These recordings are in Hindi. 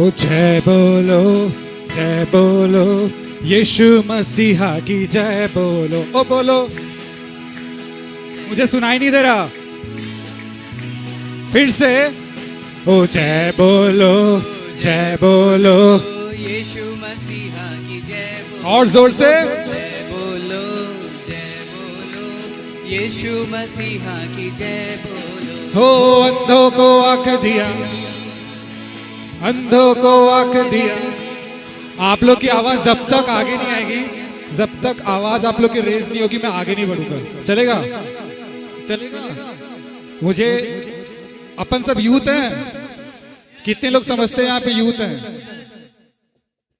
ओ जय बोलो यीशु मसीहा की जय बोलो। ओ बोलो, मुझे सुनाई नहीं दे रहा, फिर से। ओ जय बोलो यीशु मसीहा की जय बोलो। और जोर से जय बोलो यीशु मसीहा की जय बोलो। हो अंधों को आंख दिया, अंधों को आंख दिया। आप लोग की आवाज जब तक आगे नहीं आएगी, जब तक आवाज आप लोग की रेस नहीं होगी, मैं आगे नहीं बढ़ूंगा। चलेगा? चलेगा। मुझे, अपन सब यूथ हैं। कितने लोग समझते हैं यहाँ पे यूथ हैं?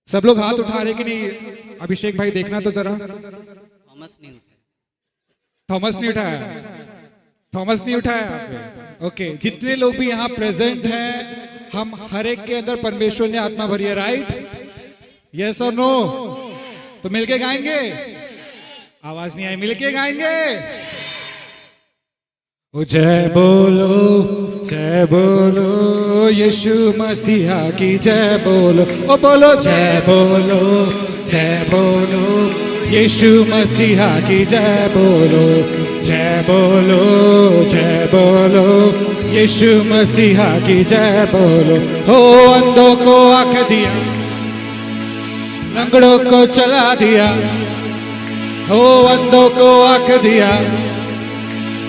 सब लोग हाथ उठा रहे कि नहीं? अभिषेक भाई देखना तो जरा। थॉमस नहीं उठाया। थॉमस नहीं उठाया। ओके, जितने लोग भी यहाँ प्रेजेंट हैं, हम हर एक के अंदर परमेश्वर ने आत्मा भरी है, राइट? यस और नो? तो मिलके गाएंगे? आवाज नहीं आई, मिलके गाएंगे। ओ जय बोलो यीशु मसीहा की जय बोलो। ओ बोलो जय बोलो यीशु मसीहा की जय बोलो। जय बोलो यीशु मसीहा की जय बोलो। हो अंधों को आंख दिया, लंगड़ों को चला दिया। हो अंधों को आंख दिया,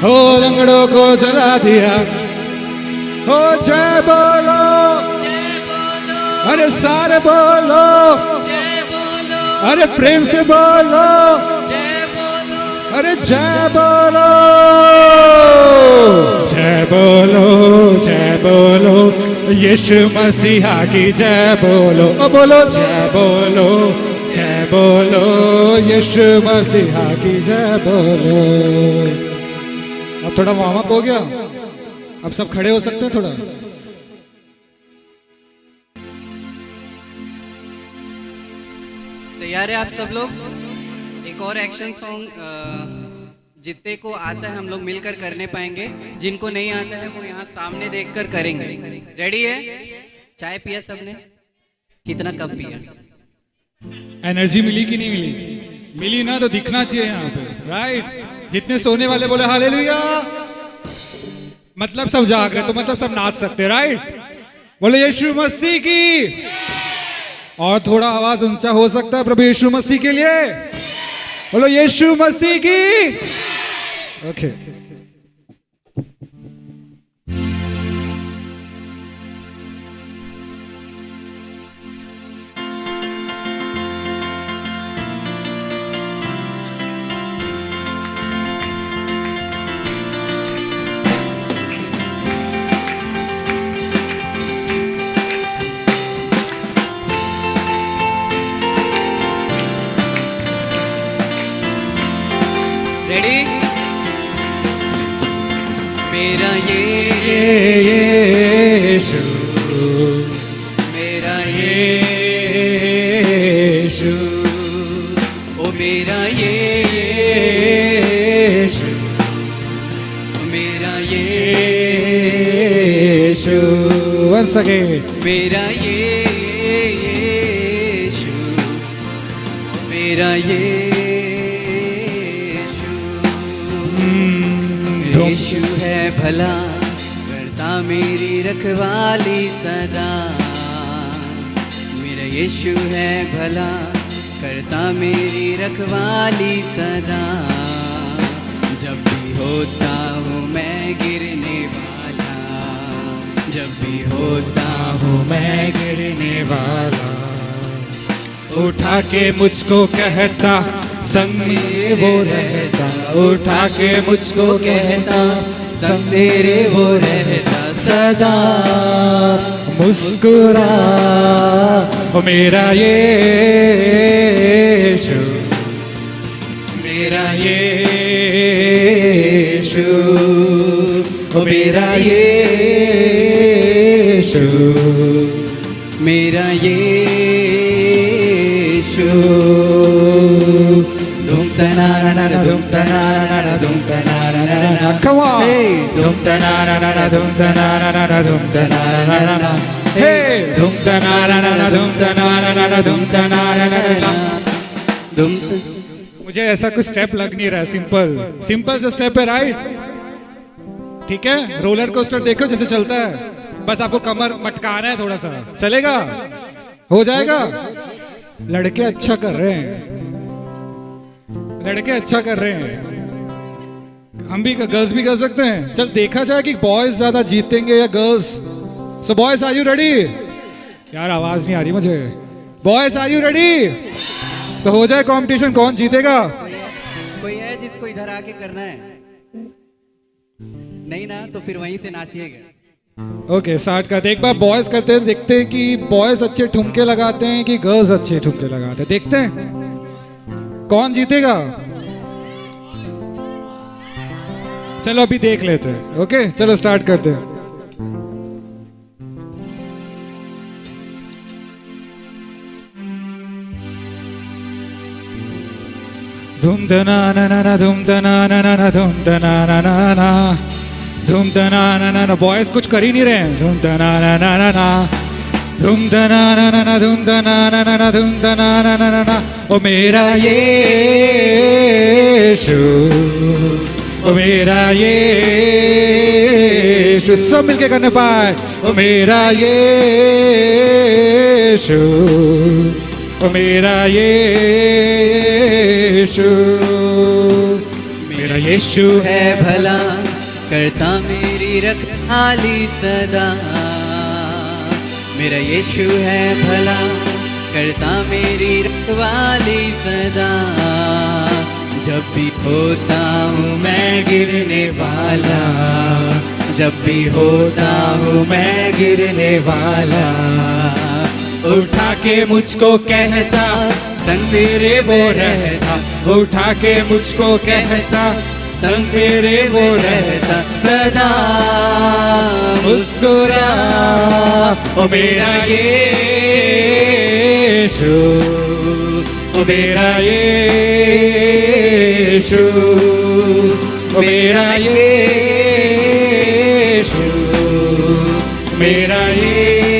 हो लंगड़ों को चला दिया। हो जय बोलो, अरे सारे बोलो, अरे प्रेम से बोलो, अरे जय बोलो यीशु मसीहा की जय बोलो। ओ बोलो जय बोलो यीशु मसीहा की जय बोलो। अब थोड़ा वार्म अप हो गया, अब सब खड़े हो सकते हैं थोड़ा। तैयार है आप सब लोग? एक और एक्शन सॉन्ग जितने को आता है हम लोग मिलकर करने पाएंगे, जिनको नहीं आता है वो यहाँ सामने देखकर करेंगे। रेडी है? चाय पिया सबने? कितना कप पिया? एनर्जी मिली कि नहीं मिली? मिली ना, तो दिखना चाहिए यहाँ पे, राइट? जितने सोने वाले बोले हालेलुया, मतलब सब जाग रहे, तो मतलब सब नाच सकते, राइट? बोले यीशु मसीह की। और थोड़ा आवाज ऊंचा हो सकता है प्रभु यीशु मसीह के लिए। बोलो यीशु मसीह की। Okay, ready? मेरा यीशु, मेरा यीशु, ओ मेरा यीशु, मेरा यीशु, once again, मेरा यीशु, मेरा यीशु है भला, करता मेरी रखवाली सदा। मेरा यीशु है भला, करता मेरी रखवाली सदा। जब भी होता हूँ मैं गिरने वाला, जब भी होता हूँ मैं गिरने वाला, उठा के मुझको कहता संग में वो रहता। उठा के मुझको कहता संग तेरे वो रहता सदा। मुस्कुरा ओ मेरा यीशु, मेरा यीशु, ओ मेरा यीशु, मेरा यीशु। धूम तना na dum ta na na dum ta na na. Come on. Hey, dum ta na na dum ta na na dum ta na na. Hey, dum ta na na dum ta na dum ta na na. दुम मुझे ऐसा कुछ स्टेप लग नहीं रहा, सिंपल सिंपल सा स्टेप है, राइट? ठीक है, रोलर कोस्टर देखो जैसे चलता है, बस आपको कमर मटकाना है थोड़ा सा, चलेगा? हो जाएगा? लड़के अच्छा कर रहे हैं, लड़के अच्छा कर रहे हैं, हम भी गर्ल्स भी कर सकते हैं। चल देखा जाए कि बॉयज ज्यादा जीतेंगे या girls. So boys are you ready? यार आवाज नहीं आ रही मुझे। Boys are you ready? तो हो जाए कंपटीशन, कौन जीतेगा? कोई है जिसको इधर आके करना है? नहीं ना, तो फिर वहीं से नाचिएगा। ओके स्टार्ट करते, एक बार बॉयज करते हैं, देखते हैं कि बॉयज अच्छे ठुमके लगाते हैं कि गर्ल्स अच्छे ठुमके लगाते हैं, देखते हैं कौन जीतेगा। चलो अभी देख लेते हैं। ओके चलो स्टार्ट करते हैं। धूम तना ना ना ना धूम तना ना ना ना धूम तना ना ना ना धूम तना ना ना ना। बॉयज कुछ कर ही नहीं रहे हैं। धूम तना ना ना ना ना धूम तना ना ना ना धूम तना ना ना ना धूम तना ना ना ना ना। ओ मेरा यीशु, ओ मेरा यीशु, सब मिलके करने पाए। ओ मेरा यीशु, ओ मेरा यीशु, मेरा यीशु है भला, करता मेरी रखवाली सदा। मेरा यीशु है भला, करता मेरी रखवाली सदा। जब भी होता हूँ मैं गिरने वाला, जब भी होता हूँ मैं गिरने वाला, उठा के मुझको कहता संग तेरे वो रहता, उठा के मुझको कहता संग तेरे वो रहता, सदा मुस्कुरा। ओ मेरा यीशु, ओ मेरा यीशु, ओ मेरा यीशु, मेरा यीशु।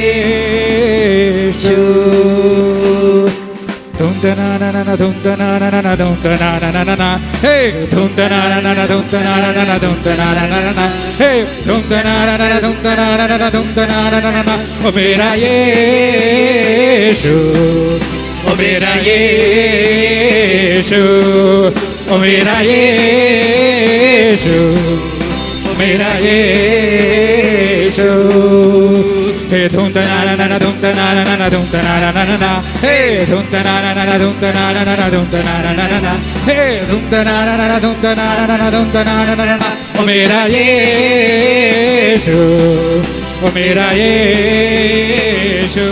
धूम तना ना ना ना धूम तना ना ना ना धूम तना ना ना ना ना। हे धूम तना ना ना ना धूम तना ना ना ना धूम तना ना ना ना ना। हे धूम तना ना ना ना धूम तना ना ना ना धूम तना ना ना ना ना। ओ मेरा यीशु, ओ मेरा यीशु, ओ मेरा यीशु, ओ मेरा यीशु। हे धूम तना ना ना ना धूम तना ना ना ना धूम तना ना ना ना ना। हे धूम तना ना ना ना धूम तना ना ना ना धूम तना ना ना ना ना। हे धूम तना ना ना ना धूम तना ना ना ना धूम तना ना ना ना। ओ मेरा यीशु, ओ मेरा यीशु,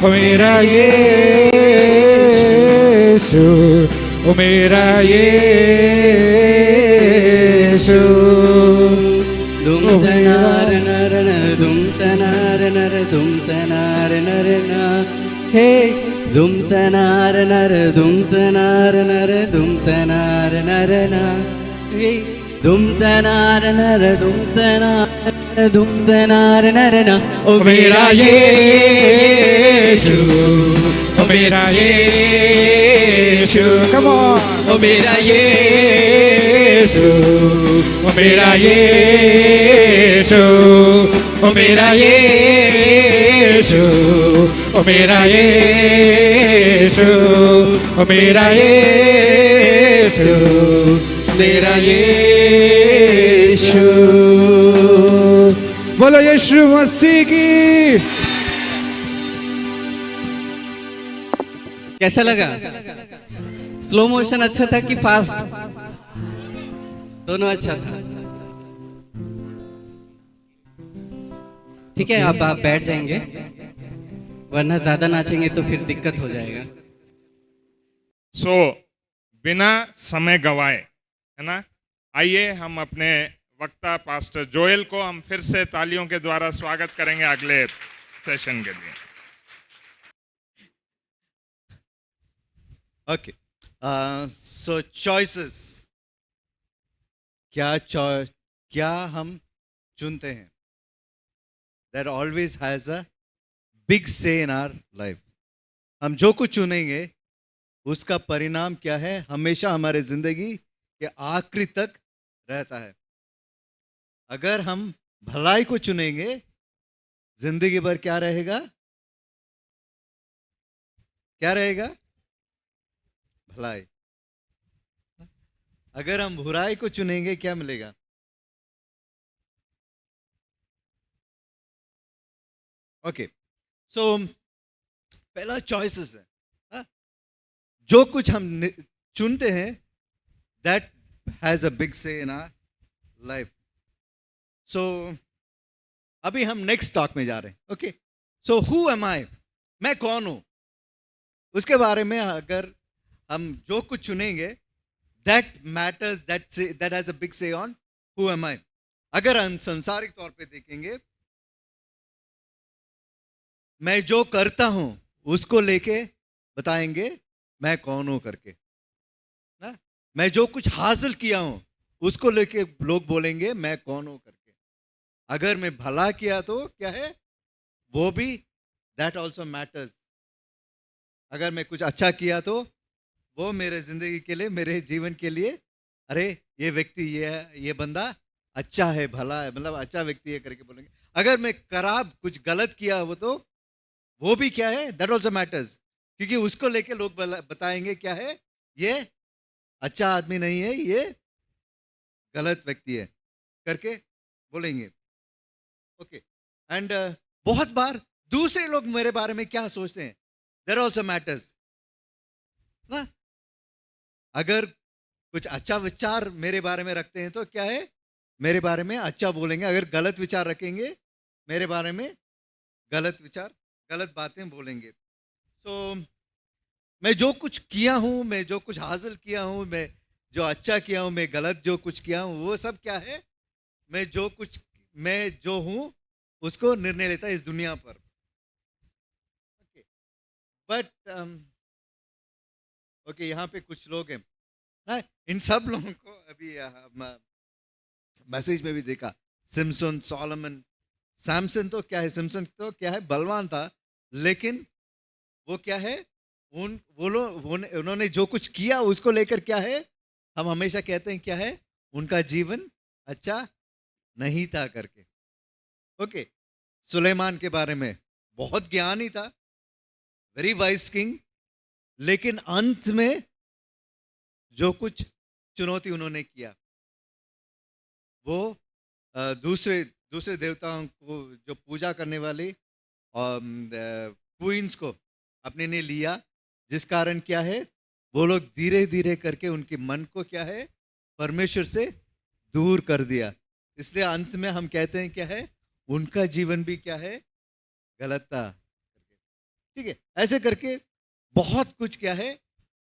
ओ मेरा यीशु, ओ मेरा यीशु। दुम तनार नर न दुम तनार नर दुम तनार नर न। हे दुम तनार नर दुम तनार नर दुम तनार नर न। हे दुम तनार नर दुम तनार नर न। ओ मेरा यीशु, ओ मेरा यीशु, Come on. ओ मेरा यीशु, ओ मेरा यीशु, ओ मेरा यीशु, ओ मेरा यीशु, ओ मेरा यीशु, मेरा यीशु। बोलो यीशु मसीह की। कैसा लगा? स्लो मोशन अच्छा था कि फास्ट? दोनों अच्छा था। ठीक है, अब आप बैठ जाएंगे, वरना ज्यादा नाचेंगे तो फिर दिक्कत हो जाएगा। सो बिना समय गवाए, है ना, आइए हम अपने वक्ता पास्टर जोएल को हम फिर से तालियों के द्वारा स्वागत करेंगे अगले सेशन के लिए। ओके, सो चॉइसेस, क्या हम चुनते हैं, that always has a big से इन आवर लाइफ। हम जो कुछ चुनेंगे उसका परिणाम क्या है, हमेशा हमारे जिंदगी के आखिरी तक रहता है। अगर हम भलाई को चुनेंगे, जिंदगी भर क्या रहेगा, क्या रहेगा, भलाई। अगर हम बुराई को चुनेंगे, क्या मिलेगा, ओके। सो पहला चॉइसेस है, हाँ? जो कुछ हम चुनते हैं दैट हैज अ बिग से इन आवर लाइफ। सो अभी हम नेक्स्ट टॉक में जा रहे हैं, ओके। सो हु एम आई, मैं कौन हूं, उसके बारे में अगर हम जो कुछ चुनेंगे that matters, that has a big से ऑन हु एम आई। अगर हम संसारिक तौर पे देखेंगे, मैं जो करता हूं उसको लेके बताएंगे मैं कौन हूं करके ना। मैं जो कुछ हासिल किया हूं उसको लेके लोग बोलेंगे मैं कौन हूं करके। अगर मैं भला किया तो क्या है, वो भी दैट ऑल्सो मैटर्स। अगर मैं कुछ अच्छा किया तो वो मेरे जिंदगी के लिए, मेरे जीवन के लिए, अरे ये व्यक्ति, ये बंदा अच्छा है, भला है, मतलब अच्छा व्यक्ति है करके बोलेंगे। अगर मैं खराब कुछ गलत किया वो भी क्या है, दैट ऑल्सो मैटर्स, क्योंकि उसको लेके लोग बताएंगे क्या है, ये अच्छा आदमी नहीं है, ये गलत व्यक्ति है करके बोलेंगे, ओके। एंड बहुत बार दूसरे लोग मेरे बारे में क्या सोचते हैं, दैट ऑल्सो मैटर्स ना। अगर कुछ अच्छा विचार मेरे बारे में रखते हैं तो क्या है, मेरे बारे में अच्छा बोलेंगे। अगर गलत विचार रखेंगे मेरे बारे में, गलत विचार, गलत बातें बोलेंगे। तो मैं जो कुछ किया हूं, मैं जो कुछ हासिल किया हूं, मैं जो अच्छा किया हूं, मैं गलत जो कुछ किया हूं, वो सब क्या है, मैं जो हूं उसको निर्णय लेता है इस दुनिया पर, बट ओके। यहाँ पे कुछ लोग हैं ना, इन सब लोगों को अभी मैसेज में भी देखा, सिम्सन, सोलोमन, सैमसन तो क्या है, सिम्सन तो क्या है, बलवान था, लेकिन वो क्या है, उन्होंने जो कुछ किया उसको लेकर क्या है, हम हमेशा कहते हैं क्या है, उनका जीवन अच्छा नहीं था करके, ओके। सुलेमान के बारे में बहुत ज्ञानी था, वेरी वाइज किंग, लेकिन अंत में जो कुछ चुनौती उन्होंने किया, वो दूसरे देवताओं को जो पूजा करने वाले क्वींस को अपने ने लिया, जिस कारण क्या है, वो लोग धीरे धीरे करके उनके मन को क्या है, परमेश्वर से दूर कर दिया। इसलिए अंत में हम कहते हैं क्या है, उनका जीवन भी क्या है, गलत था, ठीक है। ऐसे करके बहुत कुछ क्या है,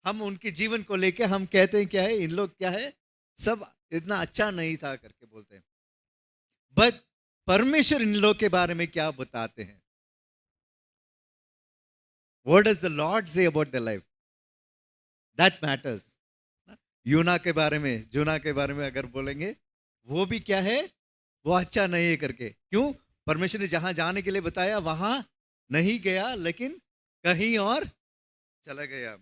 हम उनके जीवन को लेके हम कहते हैं क्या है, इन लोग क्या है, सब इतना अच्छा नहीं था करके बोलते हैं। बट परमेश्वर इन लोग के बारे में क्या बताते हैं, What does the Lord say about their life? That matters. यूना के बारे में अगर बोलेंगे, वो भी क्या है, वो अच्छा नहीं है करके। क्यों? परमेश्वर ने जहां जाने के लिए बताया वहां नहीं गया, लेकिन कहीं और चला गया,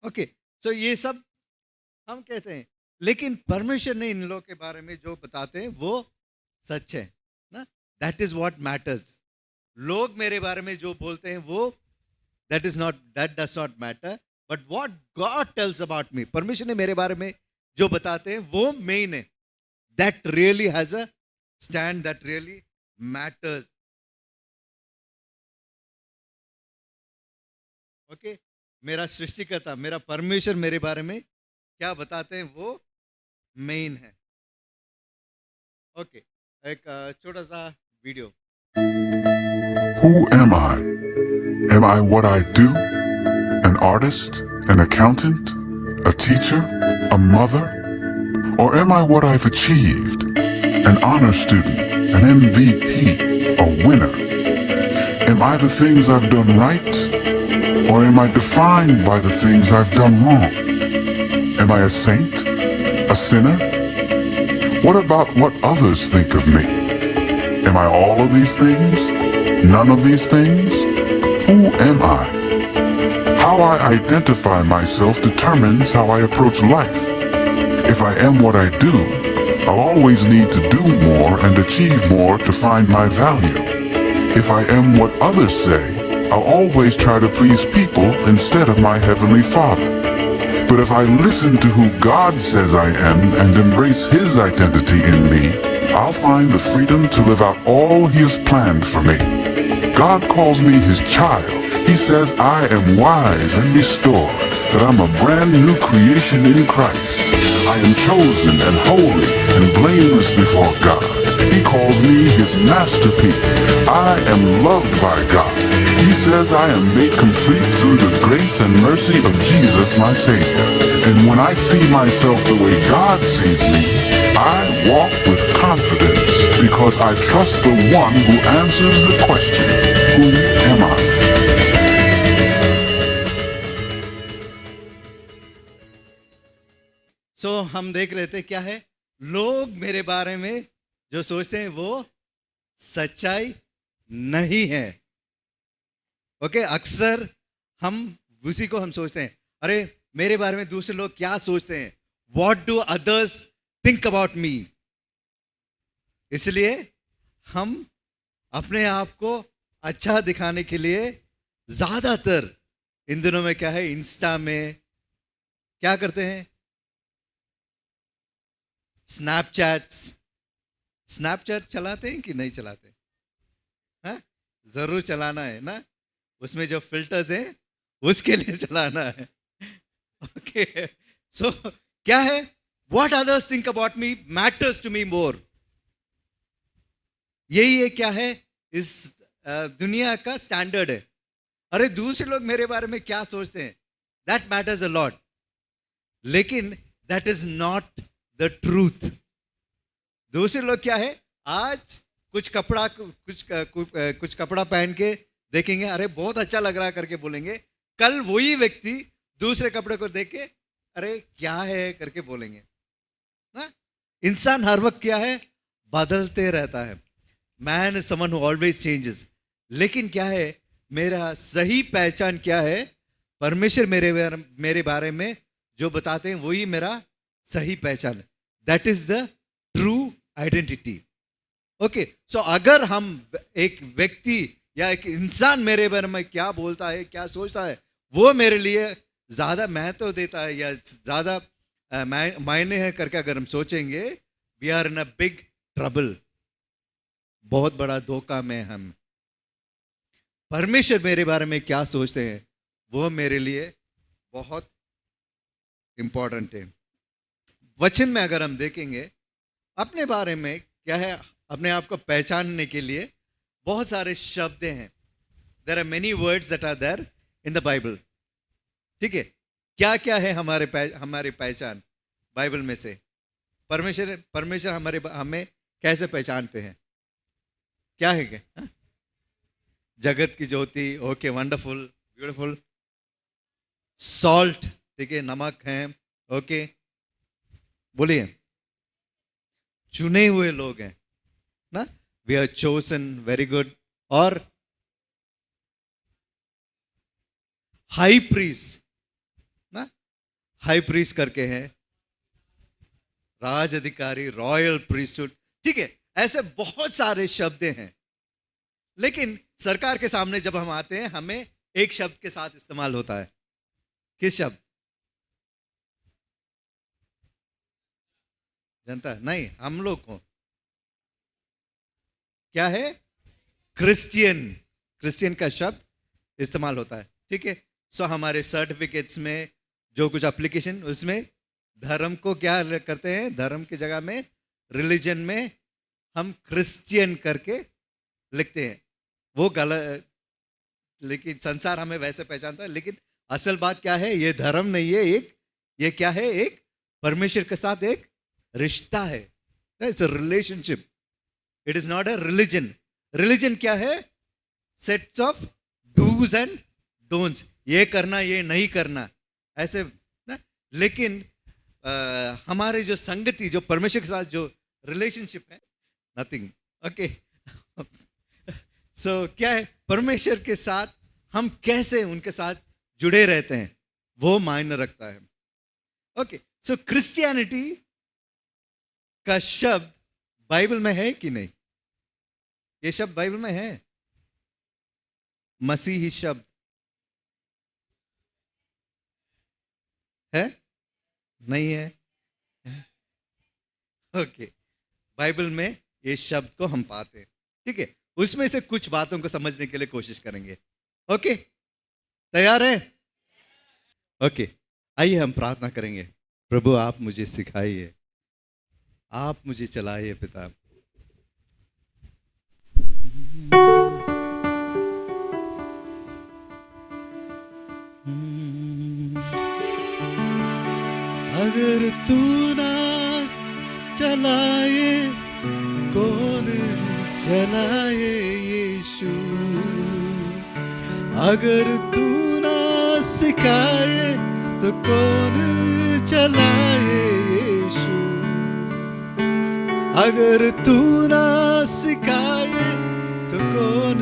ओके। सो ये सब हम कहते हैं, लेकिन परमेश्वर ने इन लोगों के बारे में जो बताते हैं वो सच है ना। That is what matters. लोग मेरे बारे में जो बोलते हैं वो that does not matter, but what God tells about me, परमेश्वर ने मेरे बारे में जो बताते हैं वो मेन है, that really has a stand, that really matters, okay. मेरा सृष्टिकर्ता, मेरा परमेश्वर मेरे बारे में क्या बताते हैं वो मेन है, ओके। एक छोटा सा video. Who am I? Am I what I do? An artist? An accountant? A teacher? A mother? Or am I what I've achieved? An honor student? An MVP? A winner? Am I the things I've done right? Or am I defined by the things I've done wrong? Am I a saint? A sinner? What about what others think of me? Am I all of these things? None of these things? Who am I? How I identify myself determines how I approach life. If I am what I do, I'll always need to do more and achieve more to find my value. If I am what others say, I'll always try to please people instead of my Heavenly Father. But if I listen to who God says I am and embrace His identity in me, I'll find the freedom to live out all He has planned for me. God calls me His child. He says I am wise and restored, that I'm a brand new creation in Christ. I am chosen and holy and blameless before God. He calls me His masterpiece. I am loved by God. He says I am made complete through the grace and mercy of Jesus, my Savior. And when I see myself the way God sees me, I walk with confidence because I trust the one who answers the question, who am I? सो हम देख रहे थे क्या है, लोग मेरे बारे में जो सोचते हैं वो सच्चाई नहीं है. ओके, अक्सर हम उसी को हम सोचते हैं, अरे मेरे बारे में दूसरे लोग क्या सोचते हैं, what do others think about मी. इसलिए हम अपने आप को अच्छा दिखाने के लिए ज्यादातर इन दिनों में क्या है, इंस्टा में क्या करते हैं, स्नैपचैट चलाते हैं कि नहीं चलाते हैं? जरूर चलाना है ना, उसमें जो फिल्टर्स हैं उसके लिए चलाना है. ओके, सो क्या है, what others think about me matters to me more. यही है क्या है, इस दुनिया का स्टैंडर्ड है. अरे दूसरे लोग मेरे बारे में क्या सोचते हैं, दैट मैटर्स अ लॉट, लेकिन that is not the truth. दूसरे लोग क्या है, आज कुछ कपड़ा पहन के देखेंगे, अरे बहुत अच्छा लग रहा है करके बोलेंगे, कल वही व्यक्ति दूसरे कपड़े को देख के अरे क्या है करके बोलेंगे ना. इंसान हर वक्त क्या है, बदलते रहता है. Man is someone who always changes. लेकिन क्या है, मेरा सही पहचान क्या है, परमेश्वर मेरे बारे में जो बताते हैं वही मेरा सही पहचान है. That is the true identity. Okay, so अगर हम एक व्यक्ति या एक इंसान मेरे बारे में क्या बोलता है, क्या सोचता है, वो मेरे लिए ज्यादा महत्व देता है या ज्यादा मायने है करके अगर हम सोचेंगे, we are in a big trouble. बहुत बड़ा धोखा में हम. परमेश्वर मेरे बारे में क्या सोचते हैं वो मेरे लिए बहुत इंपॉर्टेंट है. वचन में अगर हम देखेंगे, अपने बारे में क्या है, अपने आप को पहचानने के लिए बहुत सारे शब्द हैं. There are many words that are there in the Bible. ठीक है, क्या क्या है हमारी पहचान बाइबल में से. परमेश्वर हमें कैसे पहचानते हैं, क्या है क्या? जगत की ज्योति. Okay, wonderful, beautiful. सॉल्ट, ठीक है, नमक है. ओके, बोलिए, चुने हुए लोग हैं ना, we are chosen, very good. और हाई प्रीस्ट ना, हाई प्रीस्ट करके हैं, राज अधिकारी, रॉयल प्रीस्टहुड. ठीक है, ऐसे बहुत सारे शब्द हैं. लेकिन सरकार के सामने जब हम आते हैं, हमें एक शब्द के साथ इस्तेमाल होता है. किस शब्द? जनता नहीं, हम लोग को क्या है, क्रिश्चियन. क्रिश्चियन का शब्द इस्तेमाल होता है. ठीक है, सो हमारे सर्टिफिकेट्स में जो कुछ एप्लीकेशन, उसमें धर्म को क्या करते हैं, धर्म की जगह में, रिलीजन में हम क्रिश्चियन करके लिखते हैं. वो गलत, लेकिन संसार हमें वैसे पहचानता है. लेकिन असल बात क्या है, ये धर्म नहीं है, ये क्या है, एक परमेश्वर के साथ एक रिश्ता है. It's a relationship, it is not a religion. Religion क्या है, sets of dos and don'ts. ये करना ये नहीं करना ऐसे ना। लेकिन हमारे जो संगति, जो परमेश्वर के साथ जो रिलेशनशिप है, नथिंग। ओके, सो क्या है, परमेश्वर के साथ हम कैसे उनके साथ जुड़े रहते हैं वो मायने रखता है। ओके, सो क्रिश्चियनिटी का शब्द बाइबल में है कि नहीं? ये शब्द बाइबल में है, मसीही शब्द है? नहीं है? ओके, बाइबल में ये शब्द को हम पाते हैं। ठीक है, उसमें से कुछ बातों को समझने के लिए कोशिश करेंगे। ओके, तैयार है? ओके, आइए हम प्रार्थना करेंगे। प्रभु आप मुझे सिखाइए, आप मुझे चलाइए पिता। अगर तू ना चलाए कौन चलाए यीशु, अगर तू ना सिखाए तो कौन चलाए यीशु, अगर तू ना सिखाए तो कौन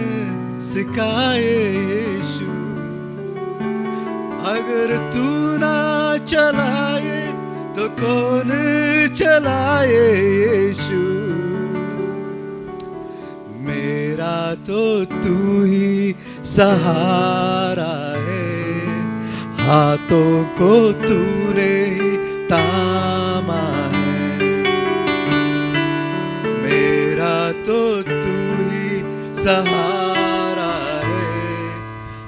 सिखाए यीशु, अगर तू ना चलाए तो कौन चलाए यीशु। मेरा तो तू ही सहारा है, हाथों को तूने ही थामा है। मेरा तो तू ही सहारा है,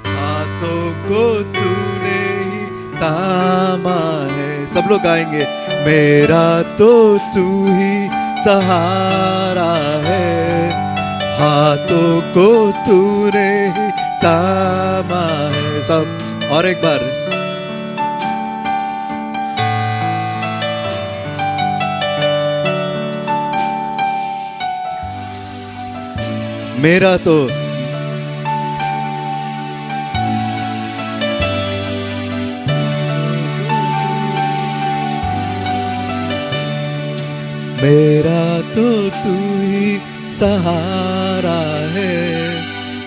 हाथों को तूने ही थामा है। सब लोग गाएंगे, मेरा तो तू ही सहारा है, हाथों को तूने ही थामा है। सब और एक बार, मेरा तो मेरा तो तू ही सहारा है,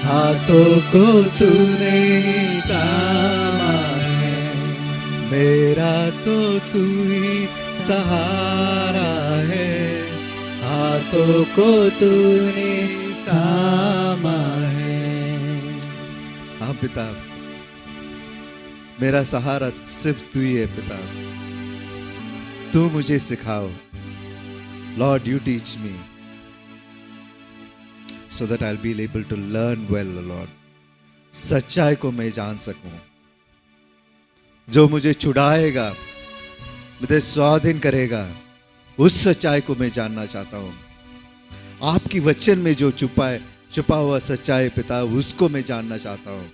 हाथों को तूने ही थामा है। मेरा तो तू ही सहारा है, हाथों को तूने ही थामा है। हाँ पिता, मेरा सहारा सिर्फ तू ही है पिता। तू मुझे सिखाओ। Lord, you teach me so that I'll be able to learn well, Lord. सच्चाई को मैं जान सकूं, जो मुझे छुड़ाएगा, मुझे स्वाधीन करेगा, उस सच्चाई को मैं जानना चाहता हूं। आपकी वचन में जो छुपा हुआ सच्चाई पिता, उसको मैं जानना चाहता हूं।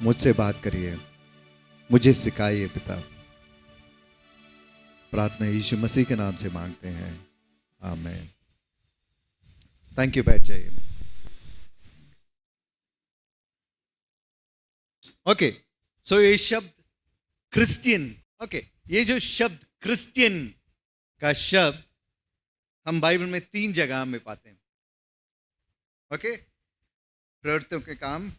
मुझसे बात करिए, मुझे सिखाइए पिता। प्रार्थना यीशु मसीह के नाम से मांगते हैं, आमीन। थैंक यू, बैठ जाइए। ओके, सो ये शब्द क्रिश्चियन, ओके, ये जो शब्द क्रिश्चियन का शब्द हम बाइबल में 3 जगह में पाते हैं। ओके, प्रवृत्तियों के काम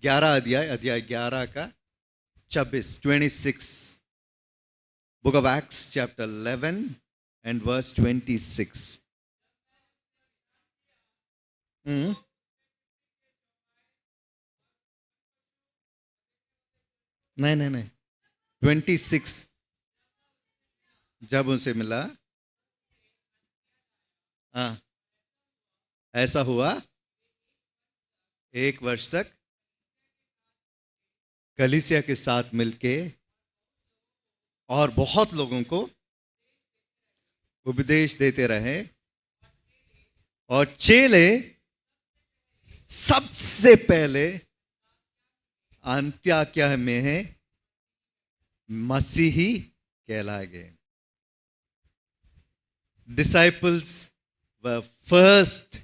11 अध्याय 11 का 26। Book of Acts chapter 11 and verse 26. नहीं 26 जब उनसे मिला, हाँ, ऐसा हुआ 1 वर्ष तक कलीसिया के साथ मिलके और बहुत लोगों को उपदेश देते रहे, और चेले सबसे पहले अंत्योक्या में है मसीही कहलाए गए। Disciples were first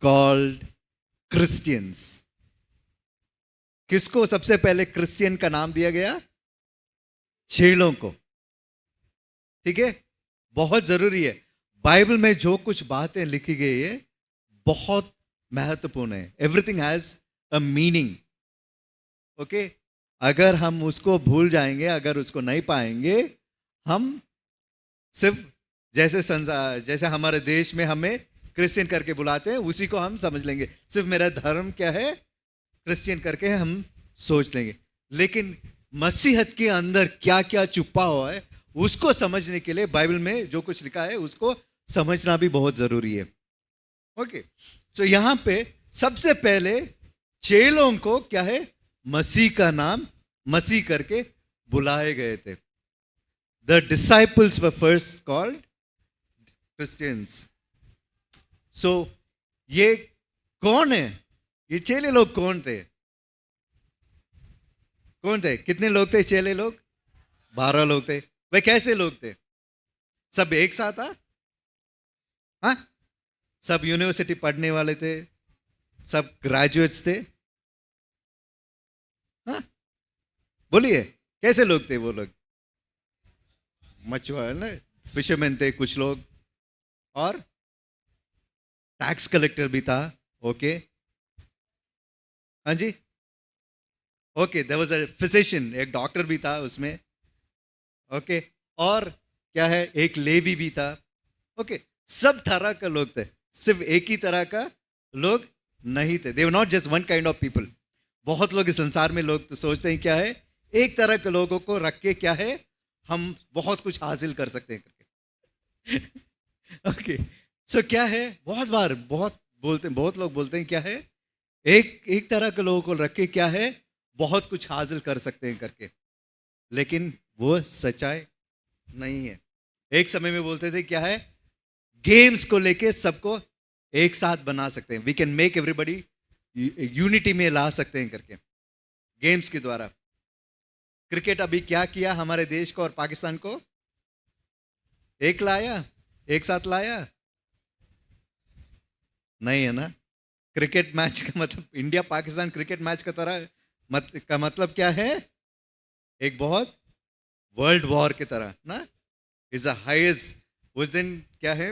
called Christians. किसको सबसे पहले क्रिश्चियन का नाम दिया गया? चेलों को। ठीक है, बहुत जरूरी है। बाइबल में जो कुछ बातें लिखी गई है बहुत महत्वपूर्ण है। Everything has a meaning. Okay, अगर हम उसको भूल जाएंगे, अगर उसको नहीं पाएंगे, हम सिर्फ जैसे हमारे देश में हमें क्रिश्चियन करके बुलाते हैं, उसी को हम समझ लेंगे। सिर्फ मेरा धर्म क्या है, क्रिश्चियन करके हम सोच लेंगे। लेकिन मसीहत के अंदर क्या क्या छुपा हुआ है उसको समझने के लिए बाइबल में जो कुछ लिखा है उसको समझना भी बहुत जरूरी है। ओके, तो यहां पे सबसे पहले चेलों को क्या है, मसीह का नाम, मसीह करके बुलाए गए थे। The disciples were first called Christians. So ये कौन है? ये चेले लोग कौन थे? कौन थे? कितने लोग थे चेले लोग? 12 लोग थे। वे कैसे लोग थे? सब एक साथ हाँ? सब यूनिवर्सिटी पढ़ने वाले थे, सब ग्रेजुएट्स थे। हाँ, बोलिए कैसे लोग थे वो लोग? मछुआरे, फिशरमैन थे कुछ लोग, और टैक्स कलेक्टर भी था। ओके, हाँ जी, okay, there was a physician, एक डॉक्टर भी था उसमें। ओके, और क्या है, एक लेवी भी था। ओके, सब तरह के लोग थे, सिर्फ एक ही तरह का लोग नहीं थे। They were not just one kind of people. बहुत लोग इस संसार में लोग तो सोचते हैं क्या है, एक तरह के लोगों को रख के क्या है, हम बहुत कुछ हासिल कर सकते हैं करके। ओके, सो क्या है, बहुत बार बहुत लोग बोलते हैं क्या है, एक तरह के लोगों को रख के क्या है, बहुत कुछ हासिल कर सकते हैं करके। लेकिन वो सच्चाई नहीं है। एक समय में बोलते थे क्या है, गेम्स को लेके सबको एक साथ बना सकते हैं, we can make everybody unity में ला सकते हैं करके, गेम्स के द्वारा। क्रिकेट अभी क्या किया, हमारे देश को और पाकिस्तान को एक लाया, एक साथ लाया? नहीं है ना। क्रिकेट मैच का मतलब, इंडिया पाकिस्तान क्रिकेट मैच का तरह का मतलब क्या है, एक बहुत वर्ल्ड वॉर की तरह ना, इज द हाईएस्ट। उस दिन क्या है,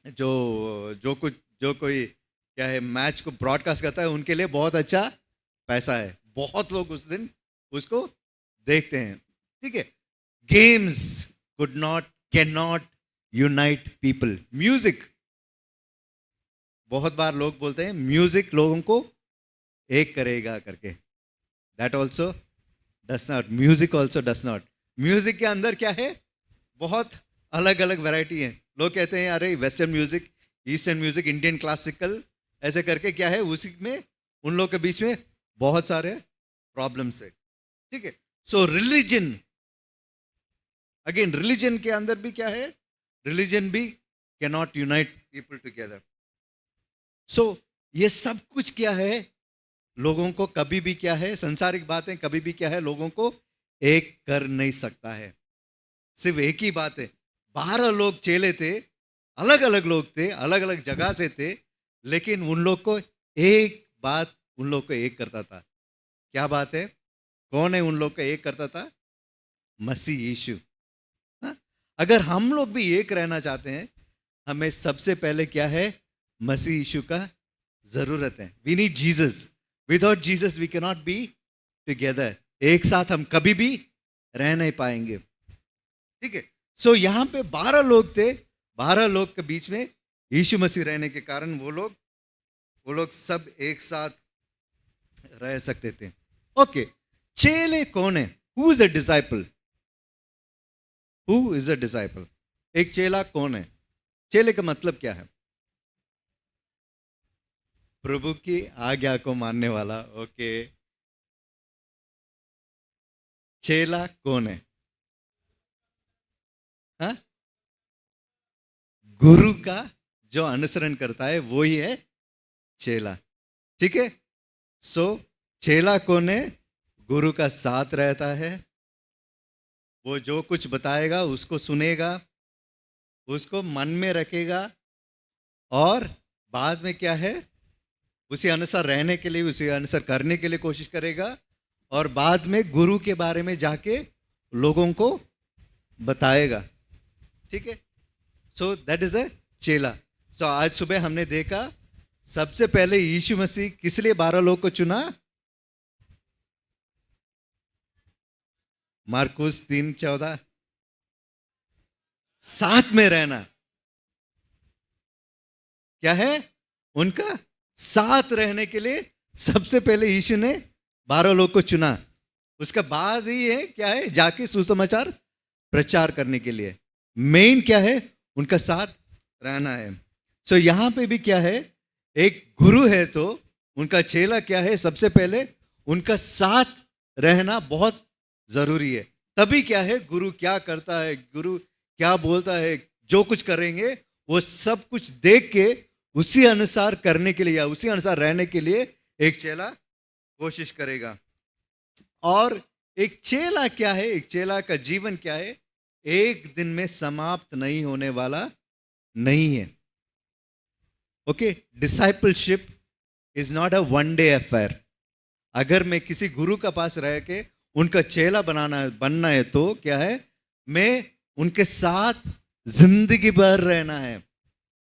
जो कोई क्या है मैच को ब्रॉडकास्ट करता है, उनके लिए बहुत अच्छा पैसा है, बहुत लोग उस दिन उसको देखते हैं। ठीक है, games can not unite people. Music, बहुत बार लोग बोलते हैं म्यूजिक लोगों को एक करेगा करके, that also does not, music also does not. Music के अंदर क्या है, बहुत अलग अलग वैरायटी है। लोग कहते हैं अरे western music, eastern music, Indian classical, ऐसे करके क्या है, उसी में उन लोग के बीच में बहुत सारे प्रॉब्लम्स है। ठीक है, सो रिलीजन, अगेन रिलीजन के अंदर भी क्या है, रिलीजन भी can not unite people together. So ये सब कुछ क्या है, लोगों को कभी भी क्या है, संसारिक बातें कभी भी क्या है, लोगों को एक कर नहीं सकता है। सिर्फ एक ही बात है, 12 लोग चेले थे, अलग अलग लोग थे, अलग अलग जगह से थे, लेकिन उन लोग को एक बात उन लोग को एक करता था। क्या बात है? कौन है उन लोग को एक करता था? मसीह यीशु। हाँ? अगर हम लोग भी एक रहना चाहते हैं, हमें सबसे पहले क्या है, मसीह यीशु का जरूरत है। We need Jesus. Without Jesus we can not be together. एक साथ हम कभी भी रह नहीं पाएंगे। ठीक है, सो यहां पे 12 लोग थे, 12 लोग के बीच में यीशु मसीह रहने के कारण वो लोग सब एक साथ रह सकते थे। ओके, चेले कौन है? Who is a disciple? Who is a disciple? एक चेला कौन है? चेले का मतलब क्या है? प्रभु की आज्ञा को मानने वाला। ओके, चेला कौन है? हाँ? गुरु का जो अनुसरण करता है वो ही है चेला। ठीक है, सो चेला कौन है? गुरु का साथ रहता है, वो जो कुछ बताएगा उसको सुनेगा, उसको मन में रखेगा, और बाद में क्या है, उसी अनुसार रहने के लिए, उसी अनुसार करने के लिए कोशिश करेगा, और बाद में गुरु के बारे में जाके लोगों को बताएगा। ठीक है, सो दैट इज अ चेला। सो आज सुबह हमने देखा सबसे पहले यीशु मसीह किस लिए 12 लोग को चुना? मार्कुस 3:14, साथ में रहना। क्या है? उनका साथ रहने के लिए सबसे पहले यीशु ने 12 लोग को चुना। उसका बाद ही है क्या है? जाके सुसमाचार प्रचार करने के लिए। मेन क्या है? उनका साथ रहना है। सो यहां पे भी क्या है? एक गुरु है तो उनका चेला क्या है? सबसे पहले उनका साथ रहना बहुत जरूरी है। तभी क्या है? गुरु क्या करता है, गुरु क्या बोलता है, जो कुछ करेंगे वो सब कुछ देख के उसी अनुसार करने के लिए या उसी अनुसार रहने के लिए एक चेला कोशिश करेगा। और एक चेला क्या है? एक चेला का जीवन क्या है? एक दिन में समाप्त नहीं होने वाला नहीं है। Okay, discipleship is not a one day affair. अगर मैं किसी गुरु का पास रह के उनका चेला बनना है तो क्या है? मैं उनके साथ जिंदगी भर रहना है।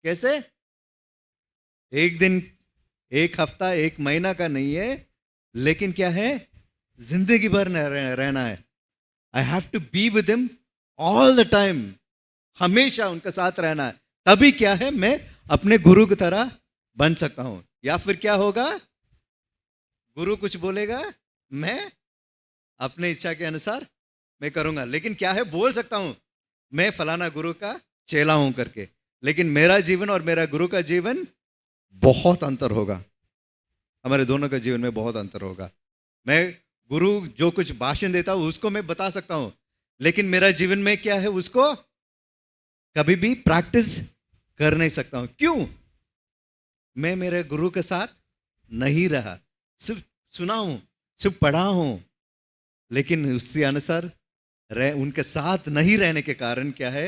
कैसे? एक दिन, एक हफ्ता, एक महीना का नहीं है, लेकिन क्या है? जिंदगी भर रहना है। I have to be with him all the time. हमेशा उनके साथ रहना है। तभी क्या है? मैं अपने गुरु की तरह बन सकता हूं। या फिर क्या होगा? गुरु कुछ बोलेगा, मैं अपने इच्छा के अनुसार मैं करूंगा। लेकिन क्या है? बोल सकता हूं मैं फलाना गुरु का चेला हूं करके, लेकिन मेरा जीवन और मेरा गुरु का जीवन बहुत अंतर होगा। हमारे दोनों का जीवन में बहुत अंतर होगा। मैं गुरु जो कुछ भाषण देता हूं उसको मैं बता सकता हूं, लेकिन मेरा जीवन में क्या है? उसको कभी भी प्रैक्टिस कर नहीं सकता हूं। क्यों? मैं मेरे गुरु के साथ नहीं रहा, सिर्फ सुना हूं, सिर्फ पढ़ा हूं, लेकिन उसी अनुसार उनके साथ नहीं रहने के कारण क्या है?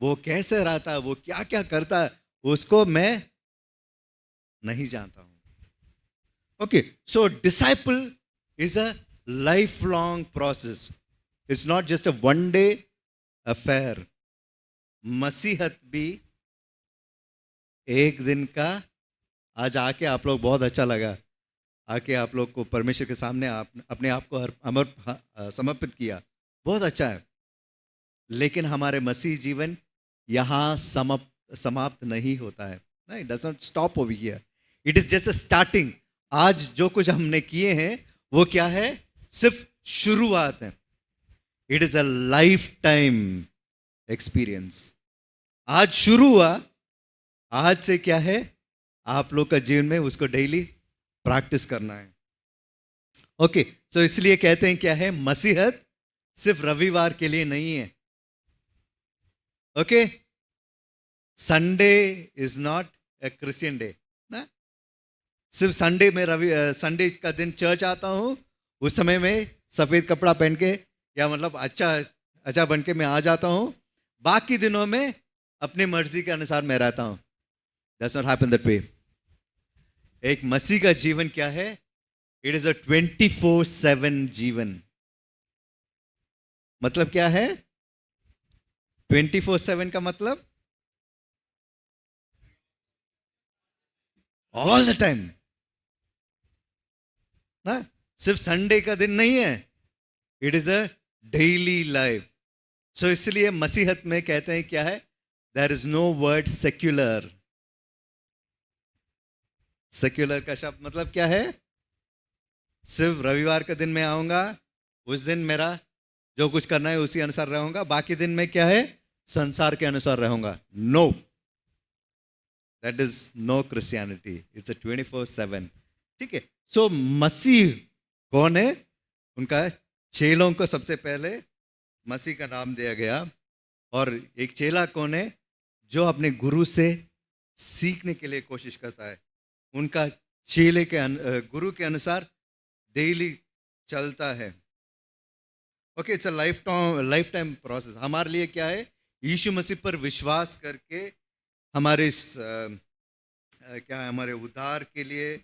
वो कैसे रहता है, वो क्या क्या करता है, उसको मैं नहीं जानता हूं। Okay, so disciple is a life long process. It's not just a one day affair. मसीहत भी एक दिन का। आज आके आप लोग बहुत अच्छा लगा, आके आप लोग को परमेश्वर के सामने आप अपने आप को समर्पित किया, बहुत अच्छा है। लेकिन हमारे मसीह जीवन यहाँ समाप्त नहीं होता है। नहीं, does not stop over here. It is just a starting. आज जो कुछ हमने किए हैं वो क्या है? सिर्फ शुरुआत है। It is a life time experience. आज शुरू हुआ, आज से क्या है? आप लोग का जीवन में उसको डेली प्रैक्टिस करना है। ओके, तो इसलिए कहते हैं क्या है? मसीहत सिर्फ रविवार के लिए नहीं है। Okay, Sunday is not a Christian day ना। सिर्फ संडे में संडे का दिन चर्च आता हूं, उस समय में सफेद कपड़ा पहन के या मतलब अच्छा बन के मैं आ जाता हूं। बाकी दिनों में अपनी मर्जी के अनुसार मैं रहता हूं। Does not happen that way. एक मसीह का जीवन क्या है? इट इज अ 24/7 जीवन। मतलब क्या है? 24/7 का मतलब ऑल द टाइम ना, सिर्फ संडे का दिन नहीं है। It is a daily life. So इसलिए मसीहत में कहते हैं क्या है? There is no word secular. Secular का शब्द मतलब क्या है? सिर्फ रविवार के दिन मैं आऊंगा, उस दिन मेरा जो कुछ करना है उसी अनुसार रहूंगा, बाकी दिन में क्या है? संसार के अनुसार रहूंगा। No, that is no Christianity. It's a 24/7। ठीक है, सो मसीह कौन है? उनका चेलों को सबसे पहले मसीह का नाम दिया गया। और एक चेला कौन है? जो अपने गुरु से सीखने के लिए कोशिश करता है, उनका चेले के गुरु के अनुसार डेली चलता है। Okay, it's a life time process. हमारे लिए क्या है? यीशु मसीह पर विश्वास करके हमारे क्या है? हमारे उद्धार के लिए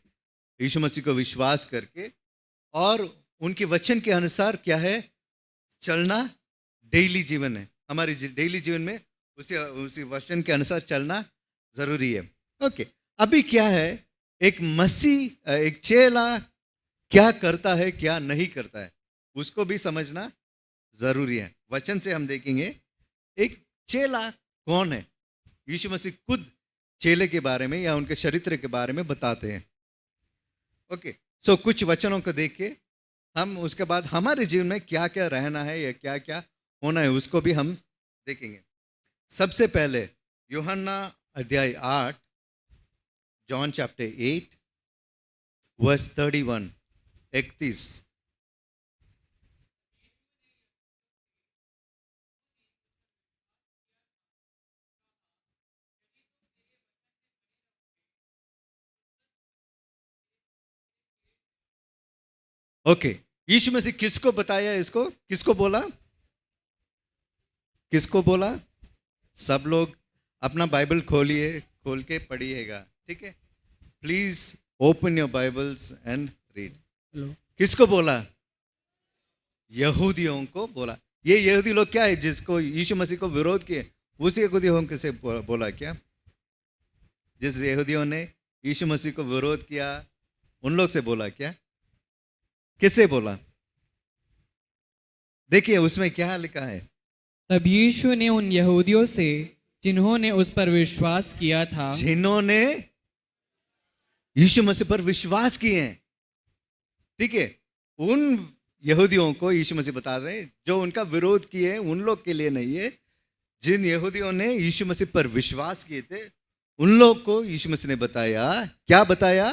यीशु मसीह को विश्वास करके और उनके वचन के अनुसार क्या है चलना डेली जीवन है। हमारे डेली जीवन में उसी वचन के अनुसार चलना जरूरी है। ओके, अभी क्या है, एक चेला क्या करता है क्या नहीं करता है उसको भी समझना जरूरी है। वचन से हम देखेंगे एक चेला कौन है। यीशु मसीह खुद चेले के बारे में या उनके चरित्र के बारे में बताते हैं। ओके, सो कुछ वचनों को देख के हम उसके बाद हमारे जीवन में क्या क्या रहना है या क्या क्या होना है उसको भी हम देखेंगे। सबसे पहले यूहन्ना अध्याय 8, जॉन चैप्टर 8 वर्स 31। ओके, यीशु मसीह किसको बताया इसको, किसको बोला, किसको बोला? सब लोग अपना बाइबल खोल के पढ़िएगा, ठीक है? Please open your Bibles and read. किसको बोला? यहूदियों को बोला। ये यहूदी लोग क्या है जिसको यीशु मसीह को विरोध किए, उसी यहूदियों के से बोला क्या? जिस यहूदियों ने यीशु मसीह को विरोध किया उन लोग से बोला क्या? किससे बोला? देखिए उसमें क्या लिखा है। तब यीशु ने उन यहूदियों से जिन्होंने उस पर विश्वास किया था, जिन्होंने यीशु मसीह पर विश्वास किए हैं, ठीक है, उन यहूदियों को यीशु मसीह बता रहे हैं जो उनका विरोध किए हैं, उन लोग के लिए नहीं है। जिन यहूदियों ने यीशु मसीह पर विश्वास किए थे उन लोग को यीशु मसीह ने बताया, क्या बताया?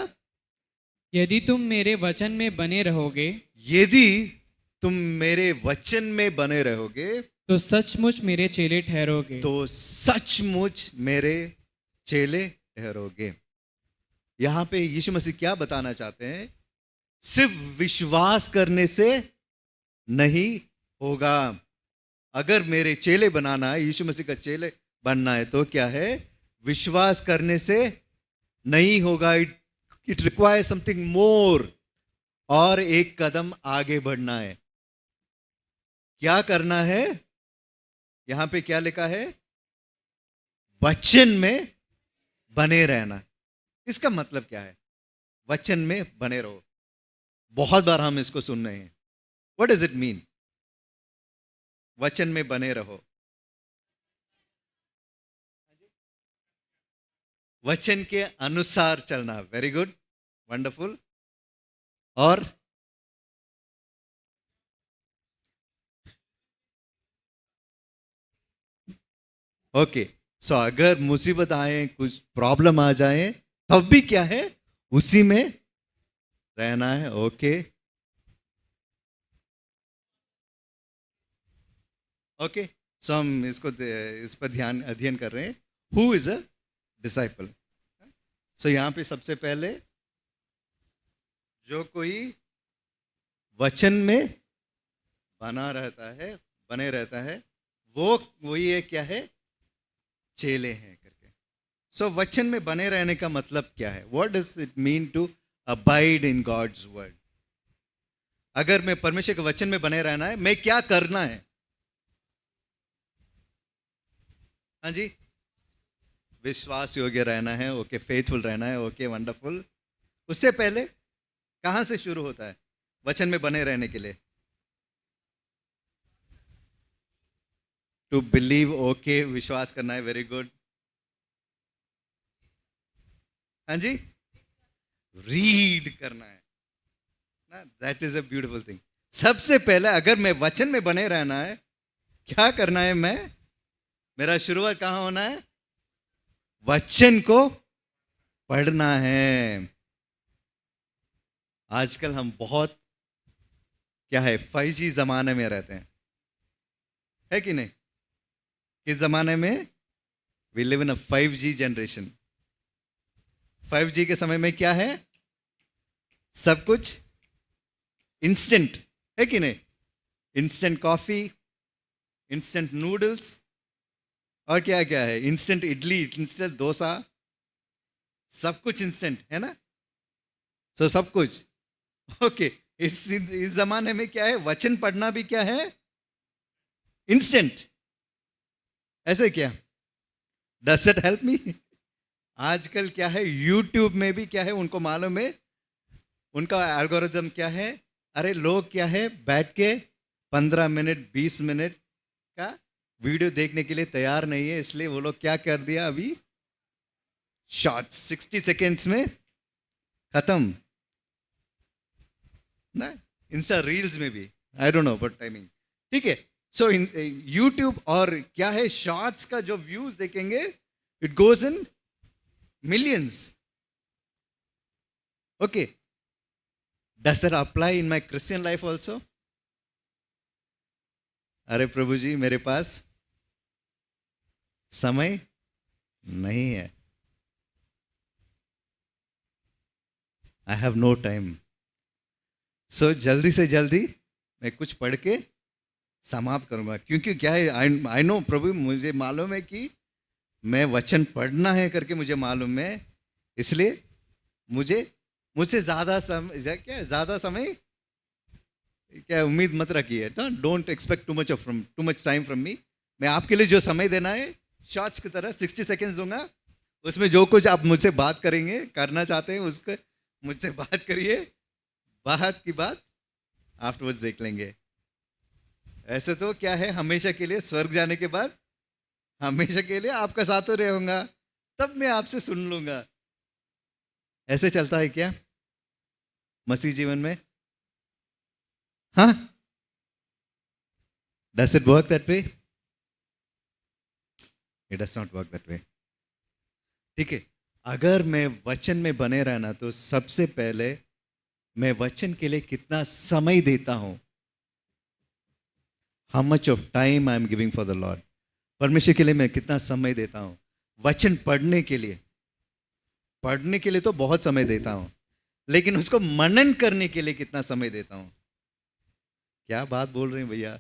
यदि तुम मेरे वचन में बने रहोगे, यदि तुम मेरे वचन में बने रहोगे तो सचमुच मेरे चेले ठहरोगे। तो सचमुच मेरे चेले ठहरोगे। यहां पे यीशु मसीह क्या बताना चाहते हैं? सिर्फ विश्वास करने से नहीं होगा। अगर मेरे चेले बनाना है, यीशु मसीह का चेले बनना है तो क्या है? विश्वास करने से नहीं होगा। It requires something more. और एक कदम आगे बढ़ना है। क्या करना है? यहां पे क्या लिखा है? वचन में बने रहना। इसका मतलब क्या है? वचन में बने रहो। बहुत बार हम इसको सुन रहे हैं। What does it mean? वचन में बने रहो। वचन के अनुसार चलना। Very good, wonderful. और ओके, सो अगर मुसीबत आए, कुछ प्रॉब्लम आ जाए, तब भी क्या है? उसी में रहना है। ओके ओके, सो हम इस पर अध्ययन कर रहे हैं। Who is a disciple? So यहां पे सबसे पहले जो कोई वचन में बने रहता है वही है क्या है? चेले हैं करके। सो वचन में बने रहने का मतलब क्या है? What does it mean to abide in God's word? अगर मैं परमेश्वर के वचन में बने रहना है, मैं क्या करना है? हाँ जी, विश्वास योग्य रहना है। ओके, फेथफुल रहना है। Okay, wonderful. उससे पहले कहां से शुरू होता है वचन में बने रहने के लिए? To believe. ओके, विश्वास करना है। Very good. हाँ जी, रीड करना है ना। That is a beautiful thing. सबसे पहले अगर मैं वचन में बने रहना है, क्या करना है? मेरा शुरुआत कहां होना है? वचन को पढ़ना है। आजकल हम बहुत क्या है 5G जमाने में रहते हैं, है कि नहीं? किस जमाने में? We live in a 5G generation. 5G के समय में क्या है? सब कुछ इंस्टेंट, है कि नहीं? इंस्टेंट कॉफी, इंस्टेंट नूडल्स, और क्या क्या है? इंस्टेंट इडली, इंस्टेंट डोसा, सब कुछ इंस्टेंट है ना। सो सब कुछ ओके। इस जमाने में क्या है, वचन पढ़ना भी क्या है, इंस्टेंट। ऐसे क्या, डज इट हेल्प मी? आजकल क्या है, यूट्यूब में भी क्या है, उनको मालूम है उनका एल्गोरिदम क्या है। अरे लोग क्या है, बैठ के 15 मिनट 20 मिनट का वीडियो देखने के लिए तैयार नहीं है, इसलिए वो लोग क्या कर दिया, अभी शॉर्ट्स 60 सेकेंड्स में खत्म ना। इंस्टा रील्स में भी I don't know but timing, ठीक है। सो यूट्यूब और क्या है, शॉर्ट्स का जो व्यूज देखेंगे, it goes in millions. Okay, does that apply in my Christian life also? अरे प्रभु जी, मेरे पास समय नहीं है, आई हैव नो टाइम। सो जल्दी से जल्दी मैं कुछ पढ़ के समाप्त करूंगा, क्योंकि क्या है, आई नो प्रभु, मुझे मालूम है कि मैं वचन पढ़ना है करके मुझे मालूम है, इसलिए मुझसे ज्यादा समय ज्यादा समय क्या उम्मीद मत रखिए। Don't expect too much time from me. मैं आपके लिए जो समय देना है, शॉर्ट्स की तरह 60 सेकेंड्स दूंगा, उसमें जो कुछ आप मुझसे बात करेंगे, करना चाहते हैं, उसको मुझसे बात करिए, बात की बात आफ्टरवर्ड्स देख लेंगे। ऐसे तो क्या है, हमेशा के लिए स्वर्ग जाने के बाद हमेशा के लिए आपका साथ तो रहूंगा, तब मैं आपसे सुन लूंगा। ऐसे चलता है क्या मसीह जीवन में? हाँ, does it work that way? It does not work that way. ठीक है, अगर मैं वचन में बने रहना, तो सबसे पहले मैं वचन के लिए कितना समय देता हूं, how much of time I am giving for the Lord. परमेश्वर के लिए मैं कितना समय देता हूं। वचन पढ़ने के लिए तो बहुत समय देता हूं, लेकिन उसको मनन करने के लिए कितना समय देता हूं? क्या बात बोल रहे हैं भैया?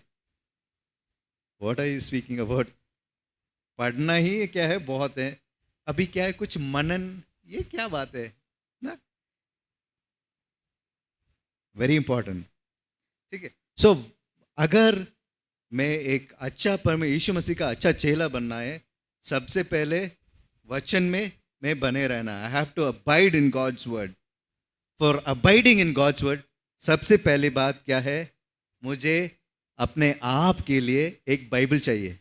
What are you speaking about? पढ़ना ही क्या है, बहुत है। अभी क्या है, कुछ मनन, ये क्या बात है ना, वेरी इंपॉर्टेंट। ठीक है, सो अगर मैं एक अच्छा यीशु मसीह का अच्छा चेला बनना है, सबसे पहले वचन में मैं बने रहना। I have to abide in God's word. For abiding in God's word, सबसे पहली बात क्या है, मुझे अपने आप के लिए एक बाइबल चाहिए।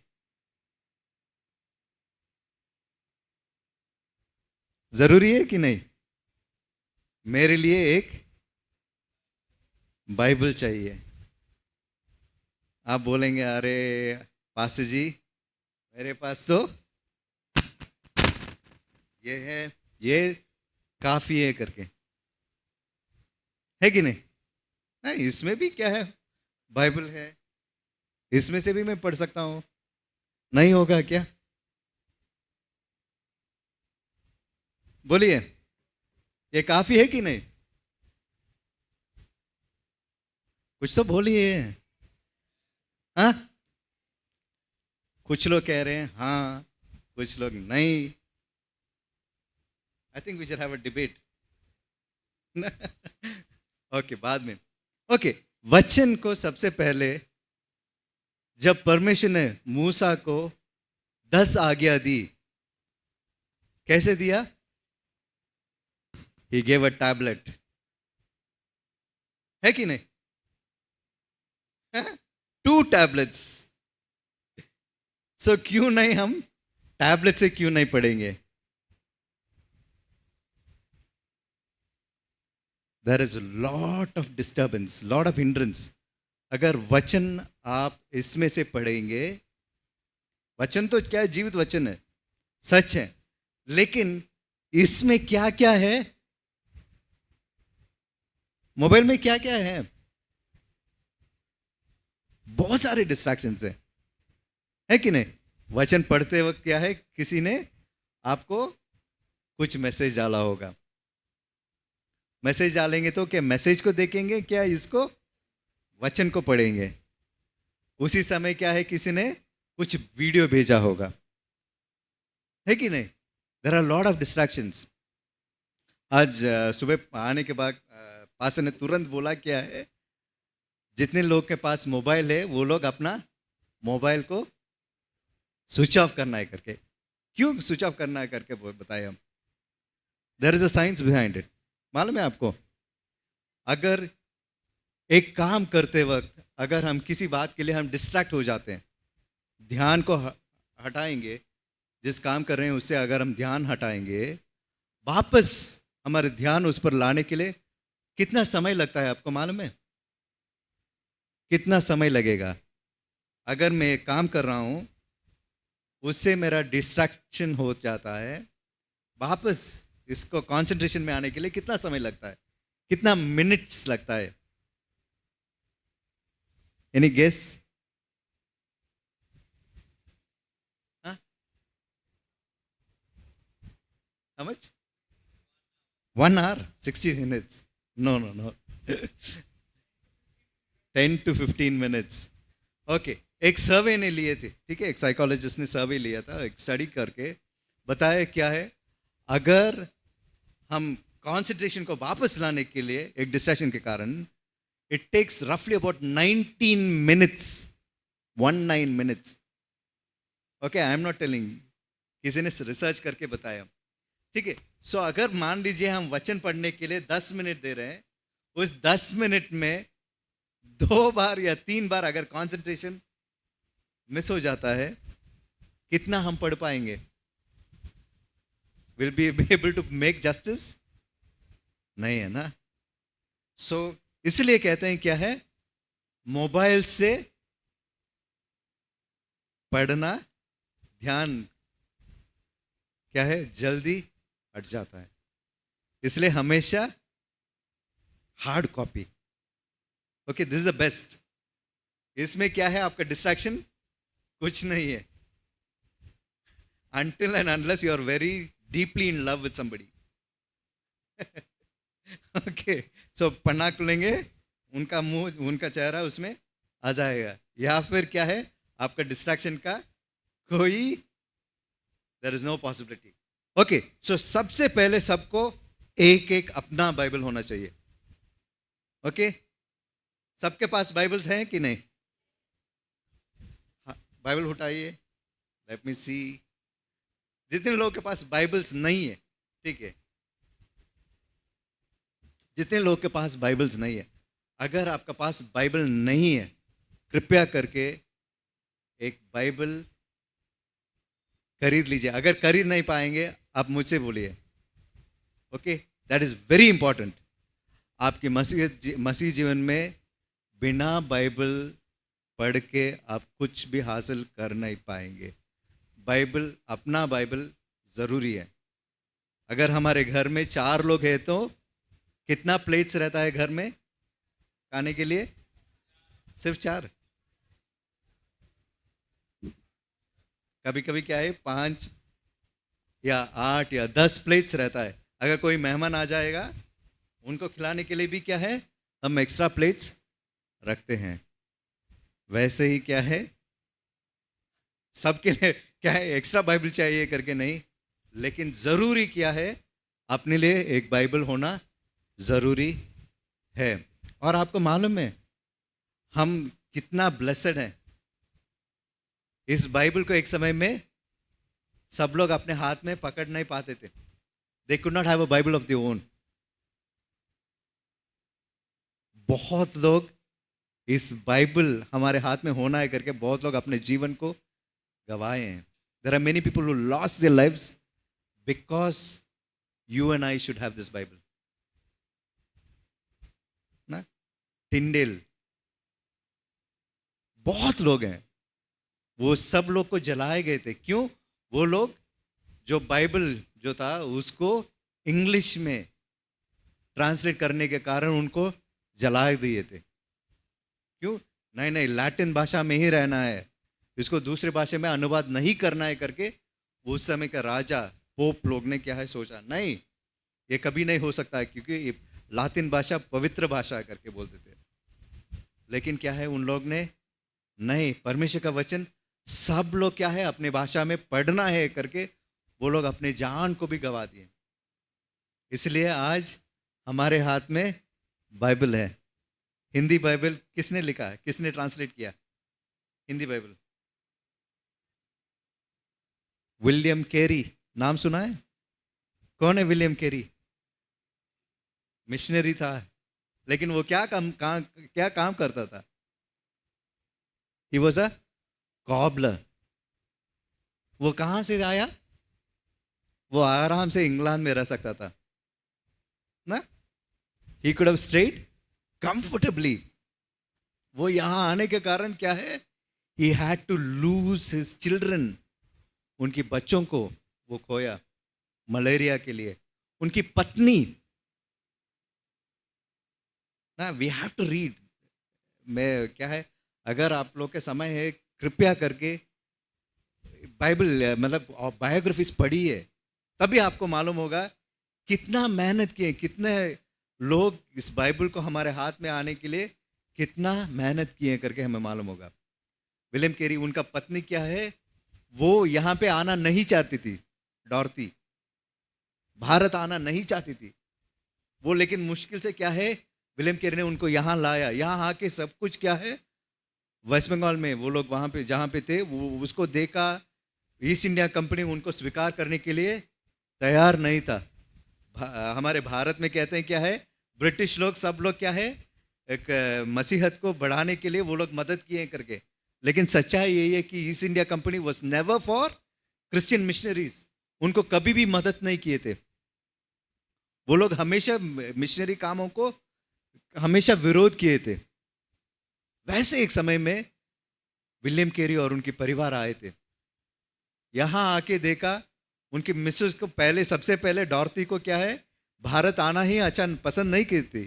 जरूरी है कि नहीं? मेरे लिए एक बाइबल चाहिए। आप बोलेंगे, अरे पास्टर जी, मेरे पास तो ये है, ये काफी है करके, है कि नहीं? नहीं, इसमें भी क्या है, बाइबल है, इसमें से भी मैं पढ़ सकता हूं। नहीं होगा क्या? बोलिए, ये काफी है कि नहीं? कुछ तो बोलिए। हाँ, कुछ लोग कह रहे हैं हाँ, कुछ लोग नहीं। I think we should have a debate. Okay, बाद में। ओके, वचन को सबसे पहले जब परमेश्वर ने मूसा को 10 आज्ञा दी, कैसे दिया? He gave a tablet, है कि नहीं? 2 tablets। सो क्यों नहीं हम टैबलेट से क्यों नहीं पढ़ेंगे? There is a lot of disturbance, lot of hindrance। अगर वचन आप इसमें से पढ़ेंगे, वचन तो क्या है, जीवित वचन है, सच है, लेकिन इसमें क्या क्या है, मोबाइल में क्या क्या है, बहुत सारे डिस्ट्रैक्शंस है कि नहीं? वचन पढ़ते वक्त क्या है, किसी ने आपको कुछ मैसेज डाला होगा, मैसेज डालेंगे तो क्या मैसेज को देखेंगे, क्या इसको वचन को पढ़ेंगे? उसी समय क्या है, किसी ने कुछ वीडियो भेजा होगा, है कि नहीं? There are lot of distractions. आज सुबह आने के बाद पास्टर ने तुरंत बोला क्या है, जितने लोग के पास मोबाइल है वो लोग अपना मोबाइल को स्विच ऑफ करना है करके। क्यों स्विच ऑफ करना है करके बताए हम। There is a science behind it. मालूम है आपको, अगर एक काम करते वक्त अगर हम किसी बात के लिए हम डिस्ट्रैक्ट हो जाते हैं, ध्यान को हटाएंगे, जिस काम कर रहे हैं उससे अगर हम ध्यान हटाएंगे, वापस हमारे ध्यान उस पर लाने के लिए कितना समय लगता है आपको मालूम है? कितना समय लगेगा? अगर मैं एक काम कर रहा हूं, उससे मेरा डिस्ट्रैक्शन हो जाता है, वापस इसको कंसंट्रेशन में आने के लिए कितना समय लगता है? कितना मिनट्स लगता है? Any guess? How much? 1 hour, 60 minutes. No. 10 to 15 minutes. Okay. एक सर्वे ने लिए थे, ठीक है, एक साइकोलॉजिस्ट ने सर्वे लिया था, एक स्टडी करके बताया क्या है, अगर हम कंसंट्रेशन को वापस लाने के लिए एक डिस्ट्रैक्शन के कारण, इट टेक्स रफली about 19 minutes, 19 minutes. Okay, I am not telling, किसी ने रिसर्च करके बताया, ठीक है। सो अगर मान लीजिए हम वचन पढ़ने के लिए 10 मिनट दे रहे हैं, उस 10 मिनट में 2 बार या 3 बार अगर कंसंट्रेशन मिस हो जाता है, कितना हम पढ़ पाएंगे? Will be able to make justice? नहीं है ना। सो इसलिए कहते हैं क्या है, मोबाइल से पढ़ना, ध्यान क्या है, जल्दी हट जाता है। इसलिए हमेशा hard copy. Okay, this is the best. इसमें क्या है, आपका डिस्ट्रैक्शन कुछ नहीं है, until and unless you are very deeply in love with somebody. Okay, so पन्ना खुलेंगे, उनका मुंह, उनका चेहरा उसमें आ जाएगा, या फिर क्या है, आपका डिस्ट्रैक्शन का कोई, there is no possibility. Okay, so सबसे पहले सबको एक एक अपना बाइबल होना चाहिए। ओके, सबके पास बाइबल्स हैं कि नहीं? हाँ, बाइबल उठाइए, लेट मी सी। जितने लोगों के पास बाइबल्स नहीं है, ठीक है, जितने लोगों के पास बाइबल्स नहीं है, अगर आपका पास बाइबल नहीं है, कृपया करके एक बाइबल खरीद लीजिए। अगर खरीद नहीं पाएंगे, आप मुझसे बोलिए। Okay, that is very important. आपके मसीह जीवन में बिना बाइबल पढ़ के आप कुछ भी हासिल कर नहीं पाएंगे। बाइबल, अपना बाइबल जरूरी है। अगर हमारे घर में 4 लोग हैं तो कितना प्लेट्स रहता है घर में खाने के लिए? सिर्फ 4। कभी कभी क्या है, 5 या 8 या 10 प्लेट्स रहता है। अगर कोई मेहमान आ जाएगा, उनको खिलाने के लिए भी क्या है, हम एक्स्ट्रा प्लेट्स रखते हैं। वैसे ही क्या है, सबके लिए क्या है, एक्स्ट्रा बाइबल चाहिए करके नहीं, लेकिन जरूरी क्या है, अपने लिए एक बाइबल होना जरूरी है। और आपको मालूम है हम कितना ब्लेसड हैं। इस बाइबल को एक समय में सब लोग अपने हाथ में पकड़ नहीं पाते थे। They could not have a Bible of their own. बहुत लोग इस बाइबल हमारे हाथ में होना है करके बहुत लोग अपने जीवन को गवाए हैं। There are many people who lost their lives because you and I should have this Bible ना। टिंडेल, बहुत लोग हैं, वो सब लोग को जलाए गए थे। क्यों? वो लोग जो बाइबल जो था उसको इंग्लिश में ट्रांसलेट करने के कारण उनको जला दिए थे। क्यों? नहीं, लैटिन भाषा में ही रहना है, इसको दूसरे भाषा में अनुवाद नहीं करना है करके उस समय का राजा, पोप लोग ने क्या है सोचा, नहीं ये कभी नहीं हो सकता है, क्योंकि ये लातिन भाषा पवित्र भाषा करके बोलते थे। लेकिन क्या है, उन लोग ने नहीं, परमेश्वर का वचन सब लोग क्या है अपने भाषा में पढ़ना है करके वो लोग अपने जान को भी गवा दिए। इसलिए आज हमारे हाथ में बाइबल है। हिंदी बाइबल किसने लिखा है, किसने ट्रांसलेट किया हिंदी बाइबल? विलियम कैरी, नाम सुना है? कौन है विलियम कैरी? मिशनरी था, लेकिन वो क्या काम करता था? He was a cobbler. वो कहां से आया? वो आराम से इंग्लैंड में रह सकता था ना। He could have stayed comfortably. वो यहां आने के कारण क्या है, he had to lose his children. उनकी बच्चों को वो खोया मलेरिया के लिए। उनकी पत्नी ना, वी हैव टू रीड। मैं क्या है, अगर आप लोग के समय है, कृपया करके बाइबल मतलब बायोग्राफीज पढ़ी है, तभी आपको मालूम होगा कितना मेहनत किए, कितने लोग इस बाइबल को हमारे हाथ में आने के लिए कितना मेहनत किए करके हमें मालूम होगा। विलियम कैरी, उनका पत्नी क्या है, वो यहां पे आना नहीं चाहती थी। डॉर्थी भारत आना नहीं चाहती थी वो, लेकिन मुश्किल से क्या है, विलियम कैरी ने उनको यहां लाया। यहां आके सब कुछ क्या है, वेस्ट बंगाल में वो लोग वहां पे जहां पे थे, वो उसको देखा। ईस्ट इंडिया कंपनी उनको स्वीकार करने के लिए तैयार नहीं था। हमारे भारत में कहते हैं क्या है, ब्रिटिश लोग सब लोग क्या है, एक मसीहत को बढ़ाने के लिए वो लोग मदद किए करके, लेकिन सच्चाई यही है कि east India company was never for Christian missionaries. उनको कभी भी मदद नहीं किए थे। वो लोग हमेशा मिशनरी कामों को हमेशा विरोध किए थे। वैसे एक समय में विलियम कैरी और उनके परिवार आए थे। यहां आके देखा, उनकी मिसेस को पहले, सबसे पहले डॉर्थी को क्या है, भारत आना ही अच्छा पसंद नहीं की थी,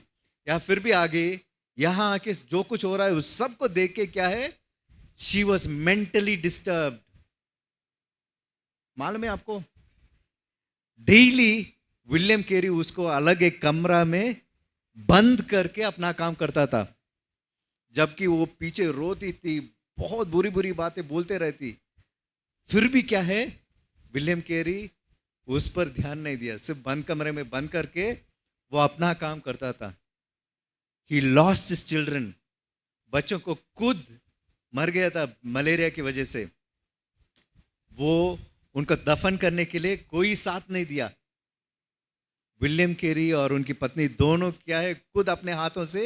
या फिर भी आगे यहां आके जो कुछ हो रहा है उस सब को देख के क्या है, शी वॉज मेंटली डिस्टर्ब। मालूम है आपको, डेली विलियम कैरी उसको अलग एक कमरा में बंद करके अपना काम करता था, जबकि वो पीछे रोती थी, बहुत बुरी बुरी बातें बोलते रहती। फिर भी क्या है, विलियम कैरी उस पर ध्यान नहीं दिया, सिर्फ बंद कमरे में बंद करके वो अपना काम करता था। ही लॉस्ट हिज चिल्ड्रन, बच्चों को खुद मर गया था मलेरिया की वजह से। वो उनको दफन करने के लिए कोई साथ नहीं दिया। विलियम कैरी और उनकी पत्नी दोनों क्या है, खुद अपने हाथों से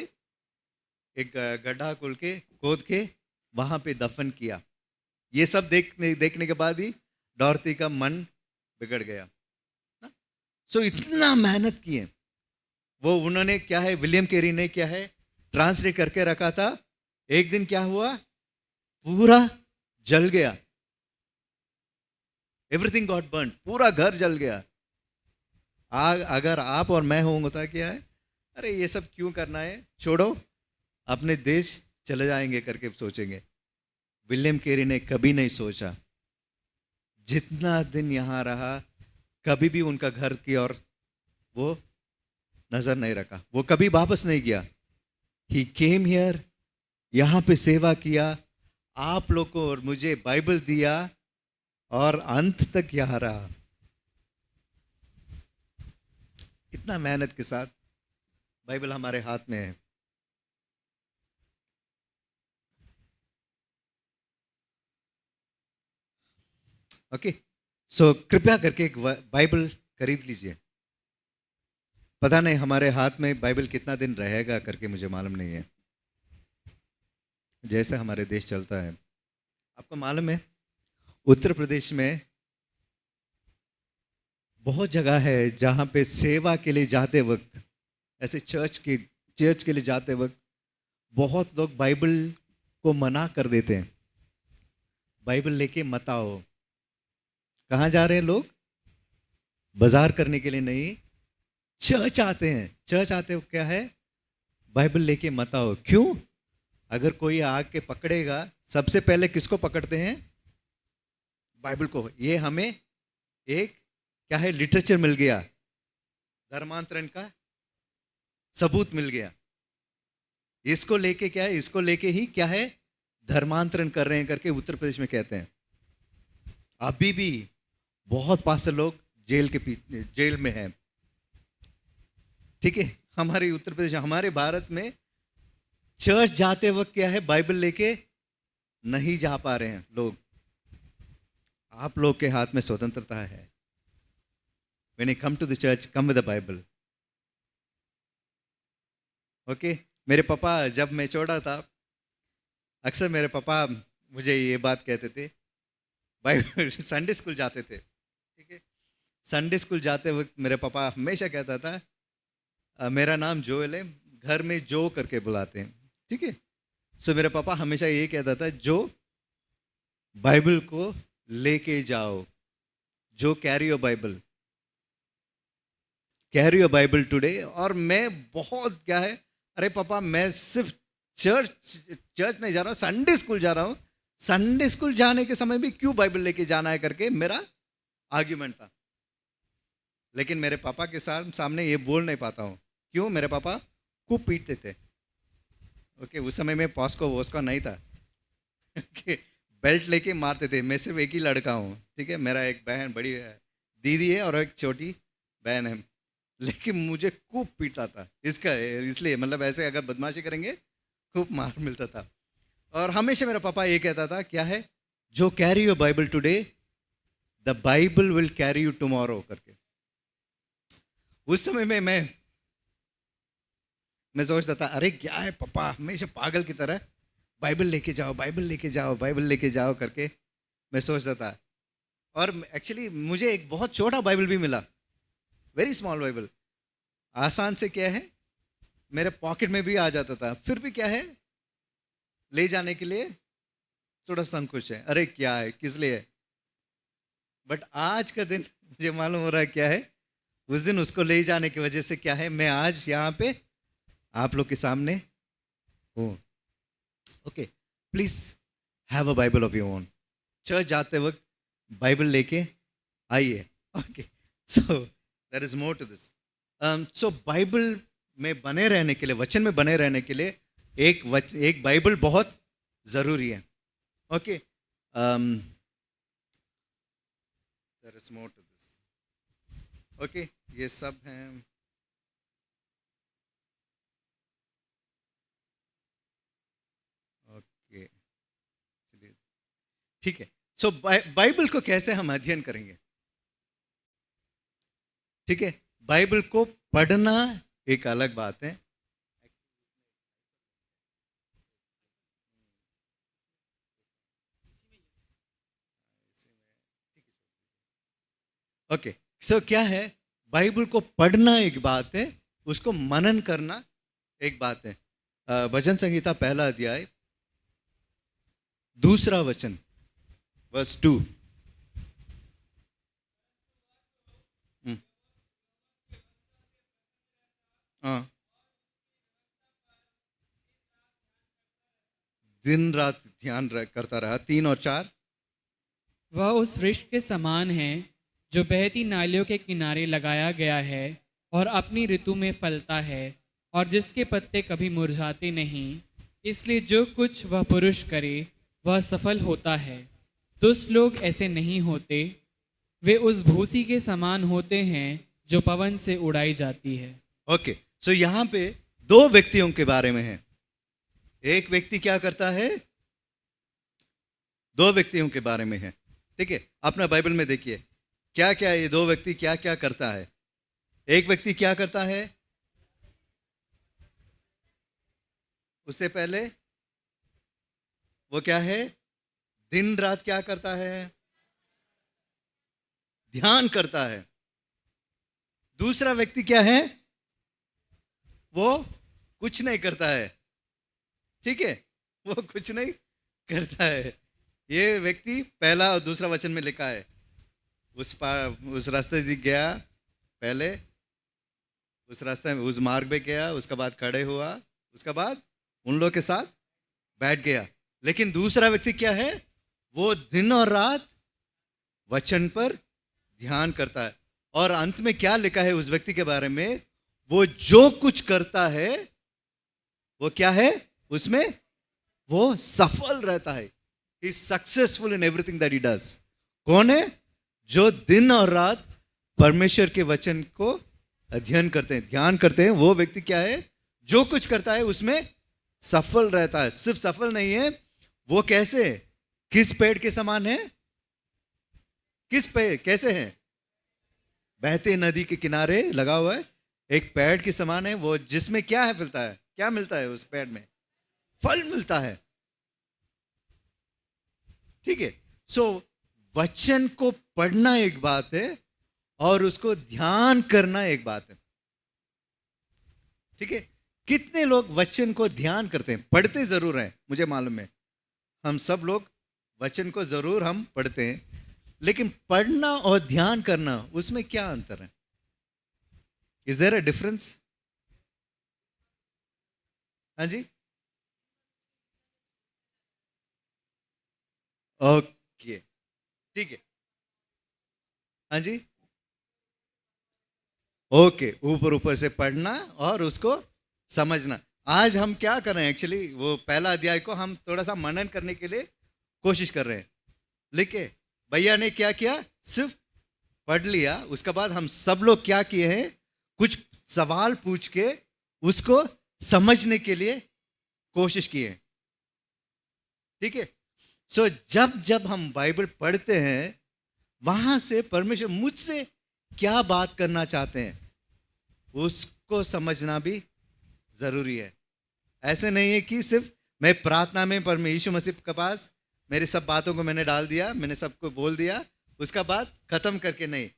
एक गड्ढा खोद के वहां पे दफन किया। ये सब देखने के बाद ही डॉर्थी का मन बिगड़ गया। सो इतना मेहनत किए वो, उन्होंने क्या है, विलियम कैरी ने क्या है, ट्रांसलेट करके रखा था। एक दिन क्या हुआ, पूरा जल गया। एवरीथिंग गॉट बर्न, पूरा घर जल गया। आग अगर आप और मैं होंगे तो क्या है, अरे ये सब क्यों करना है, छोड़ो, अपने देश चले जाएंगे करके सोचेंगे। विलियम कैरी ने कभी नहीं सोचा, जितना दिन यहां रहा कभी भी उनका घर की ओर वो नजर नहीं रखा, वो कभी वापस नहीं गया। ही केम हियर, यहां पे सेवा किया, आप लोग को और मुझे बाइबल दिया, और अंत तक यहां रहा। इतना मेहनत के साथ बाइबल हमारे हाथ में है। ओके, सो कृपया करके एक बाइबल खरीद लीजिए। पता नहीं हमारे हाथ में बाइबल कितना दिन रहेगा करके मुझे मालूम नहीं है, जैसे हमारे देश चलता है। आपको मालूम है, उत्तर प्रदेश में बहुत जगह है जहां पे सेवा के लिए जाते वक्त, ऐसे चर्च के लिए जाते वक्त बहुत लोग बाइबल को मना कर देते हैं। बाइबल लेके मत आओ। कहाँ जा रहे हैं लोग? बाजार करने के लिए नहीं, चर्च आते हैं। चर्च आते हो क्या है, बाइबल लेके मत आओ। क्यों? अगर कोई आके पकड़ेगा, सबसे पहले किसको पकड़ते हैं? बाइबल को। ये हमें एक क्या है, लिटरेचर मिल गया, धर्मांतरण का सबूत मिल गया। इसको लेके क्या है, इसको लेके ही क्या है, धर्मांतरण कर रहे हैं करके उत्तर प्रदेश में कहते हैं। अभी भी बहुत पास्टर लोग जेल में हैं। ठीक है, हमारे उत्तर प्रदेश, हमारे भारत में चर्च जाते वक्त क्या है, बाइबल लेके नहीं जा पा रहे हैं लोग। आप लोग के हाथ में स्वतंत्रता है। When you come to the church, come with the Bible. Okay मेरे पापा, जब मैं छोटा था, अक्सर मेरे पापा मुझे ये बात कहते थे, बाइबल संडे स्कूल जाते थे, ठीक है, संडे स्कूल जाते वक्त मेरे पापा हमेशा कहता था, मेरा नाम जोएल है, घर में जो करके बुलाते हैं, ठीक है। सो मेरे पापा हमेशा ये कहता था, जो बाइबल को लेके जाओ, जो carry your Bible, carry your Bible today. और मैं बहुत क्या है, अरे पापा मैं सिर्फ चर्च नहीं जा रहा हूँ, संडे स्कूल जा रहा हूँ, संडे स्कूल जाने के समय भी क्यों बाइबल लेके जाना है करके मेरा आर्ग्यूमेंट था। लेकिन मेरे पापा के सामने ये बोल नहीं पाता हूँ, क्यों, मेरे पापा खूब पीटते थे। ओके उस समय में पॉस्को वोस्को नहीं था, बेल्ट लेके मारते थे। मैं सिर्फ एक ही लड़का हूँ, ठीक है, मेरा एक बहन बड़ी दीदी है और एक छोटी बहन है, लेकिन मुझे खूब पीटता था इसलिए मतलब ऐसे अगर बदमाशी करेंगे खूब मार मिलता था। और हमेशा मेरा पापा ये कहता था, क्या है, जो carry your Bible today the Bible will carry you tomorrow करके। उस समय में मैं सोचता था, अरे क्या है पापा हमेशा पागल की तरह बाइबल लेके जाओ, बाइबल लेके जाओ, बाइबल लेके जाओ करके मैं सोचता था। और एक्चुअली मुझे एक बहुत छोटा बाइबल भी मिला, वेरी स्मॉल बाइबल, आसान से क्या है मेरे पॉकेट में भी आ जाता था, फिर भी क्या है ले जाने के लिए थोड़ा संकोच है, अरे क्या है, किस लिए है। बट आज का दिन मुझे मालूम हो रहा है क्या है, उस दिन उसको ले जाने की वजह से क्या है, मैं आज यहाँ पे आप लोग के सामने हूँ। Okay please have a Bible of your own. Church जाते वक्त बाइबल लेके आइए। Okay so there is more to this. So Bible में बने रहने के लिए, वचन में बने रहने के लिए एक बाइबल बहुत जरूरी है। Okay there is more to this. Okay ये सब हैं। ओके ठीक है। सो बाइबल को कैसे हम अध्ययन करेंगे, ठीक है, बाइबल को पढ़ना एक अलग बात है। ओके सो क्या है, बाइबल को पढ़ना एक बात है, उसको मनन करना एक बात है। भजन संहिता 1 अध्याय 2 वचन वर्स 2। हाँ दिन रात ध्यान करता रहा। 3 और 4। वह उस वृक्ष के समान है जो बहती नालियों के किनारे लगाया गया है और अपनी ऋतु में फलता है और जिसके पत्ते कभी मुरझाते नहीं, इसलिए जो कुछ वह पुरुष करे वह सफल होता है। दुष्ट लोग ऐसे नहीं होते, वे उस भूसी के समान होते हैं जो पवन से उड़ाई जाती है। ओके सो यहाँ पे 2 व्यक्तियों के बारे में है। एक व्यक्ति क्या करता है, 2 व्यक्तियों के बारे में है, ठीक है। अपना बाइबल में देखिए क्या क्या ये 2 व्यक्ति क्या क्या करता है। एक व्यक्ति क्या करता है, उससे पहले वो क्या है, दिन रात क्या करता है, ध्यान करता है। दूसरा व्यक्ति क्या है, वो कुछ नहीं करता है, ठीक है, वो कुछ नहीं करता है। ये व्यक्ति पहला और दूसरा वचन में लिखा है, उस रास्ते से गया, पहले उस रास्ते में उस मार्ग पे गया, उसके बाद खड़े हुआ, उसके बाद उन लोगों के साथ बैठ गया। लेकिन दूसरा व्यक्ति क्या है, वो दिन और रात वचन पर ध्यान करता है। और अंत में क्या लिखा है उस व्यक्ति के बारे में, वो जो कुछ करता है वो क्या है, उसमें वो सफल रहता है। He is successful in everything that he does. कौन है, जो दिन और रात परमेश्वर के वचन को अध्ययन करते हैं, ध्यान करते हैं, वो व्यक्ति क्या है, जो कुछ करता है उसमें सफल रहता है। सिर्फ सफल नहीं है, वो कैसे, किस पेड़ के समान है, किस पेड़ कैसे है, बहते नदी के किनारे लगा हुआ है, एक पेड़ के समान है वो, जिसमें क्या है, मिलता है, क्या मिलता है उस पेड़ में, फल मिलता है। ठीक है। सो वचन को पढ़ना एक बात है और उसको ध्यान करना एक बात है। ठीक है। कितने लोग वचन को ध्यान करते हैं, पढ़ते जरूर हैं, मुझे मालूम है हम सब लोग वचन को जरूर हम पढ़ते हैं, लेकिन पढ़ना और ध्यान करना उसमें क्या अंतर है? Is there a difference? हाँ जी, ओके, ठीक है। हाँ जी, ओके, ऊपर ऊपर से पढ़ना और उसको समझना। आज हम क्या कर रहे हैं, एक्चुअली वो पहला अध्याय को हम थोड़ा सा मनन करने के लिए कोशिश कर रहे हैं, लेकिन भैया ने क्या किया, सिर्फ पढ़ लिया, उसके बाद हम सब लोग क्या किए हैं, कुछ सवाल पूछ के उसको समझने के लिए कोशिश किए। ठीक है। सो जब जब हम बाइबल पढ़ते हैं, वहां से परमेश्वर मुझसे क्या बात करना चाहते हैं उसको समझना भी जरूरी है। ऐसे नहीं है कि सिर्फ मैं प्रार्थना में परमेश्वर यीशु मसीह के पास मेरी सब बातों को मैंने डाल दिया, मैंने सबको बोल दिया, उसका बात खत्म करके नहीं,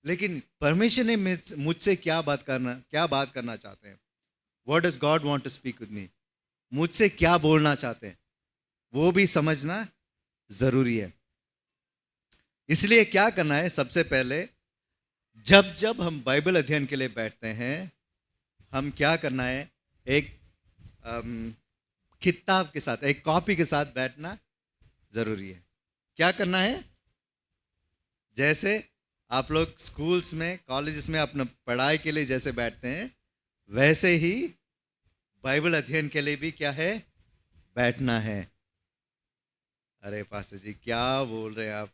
लेकिन परमेश्वर ने मुझसे क्या बात करना चाहते हैं, what does God want to speak with me, मुझसे क्या बोलना चाहते हैं, वो भी समझना जरूरी है। इसलिए क्या करना है, सबसे पहले जब जब हम बाइबल अध्ययन के लिए बैठते हैं, हम क्या करना है, एक किताब के साथ, एक कॉपी के साथ बैठना जरूरी है। क्या करना है, जैसे आप लोग स्कूल्स में, कॉलेजेस में अपना पढ़ाई के लिए जैसे बैठते हैं, वैसे ही बाइबल अध्ययन के लिए भी क्या है, बैठना है। अरे पास्टर जी क्या बोल रहे हैं आप,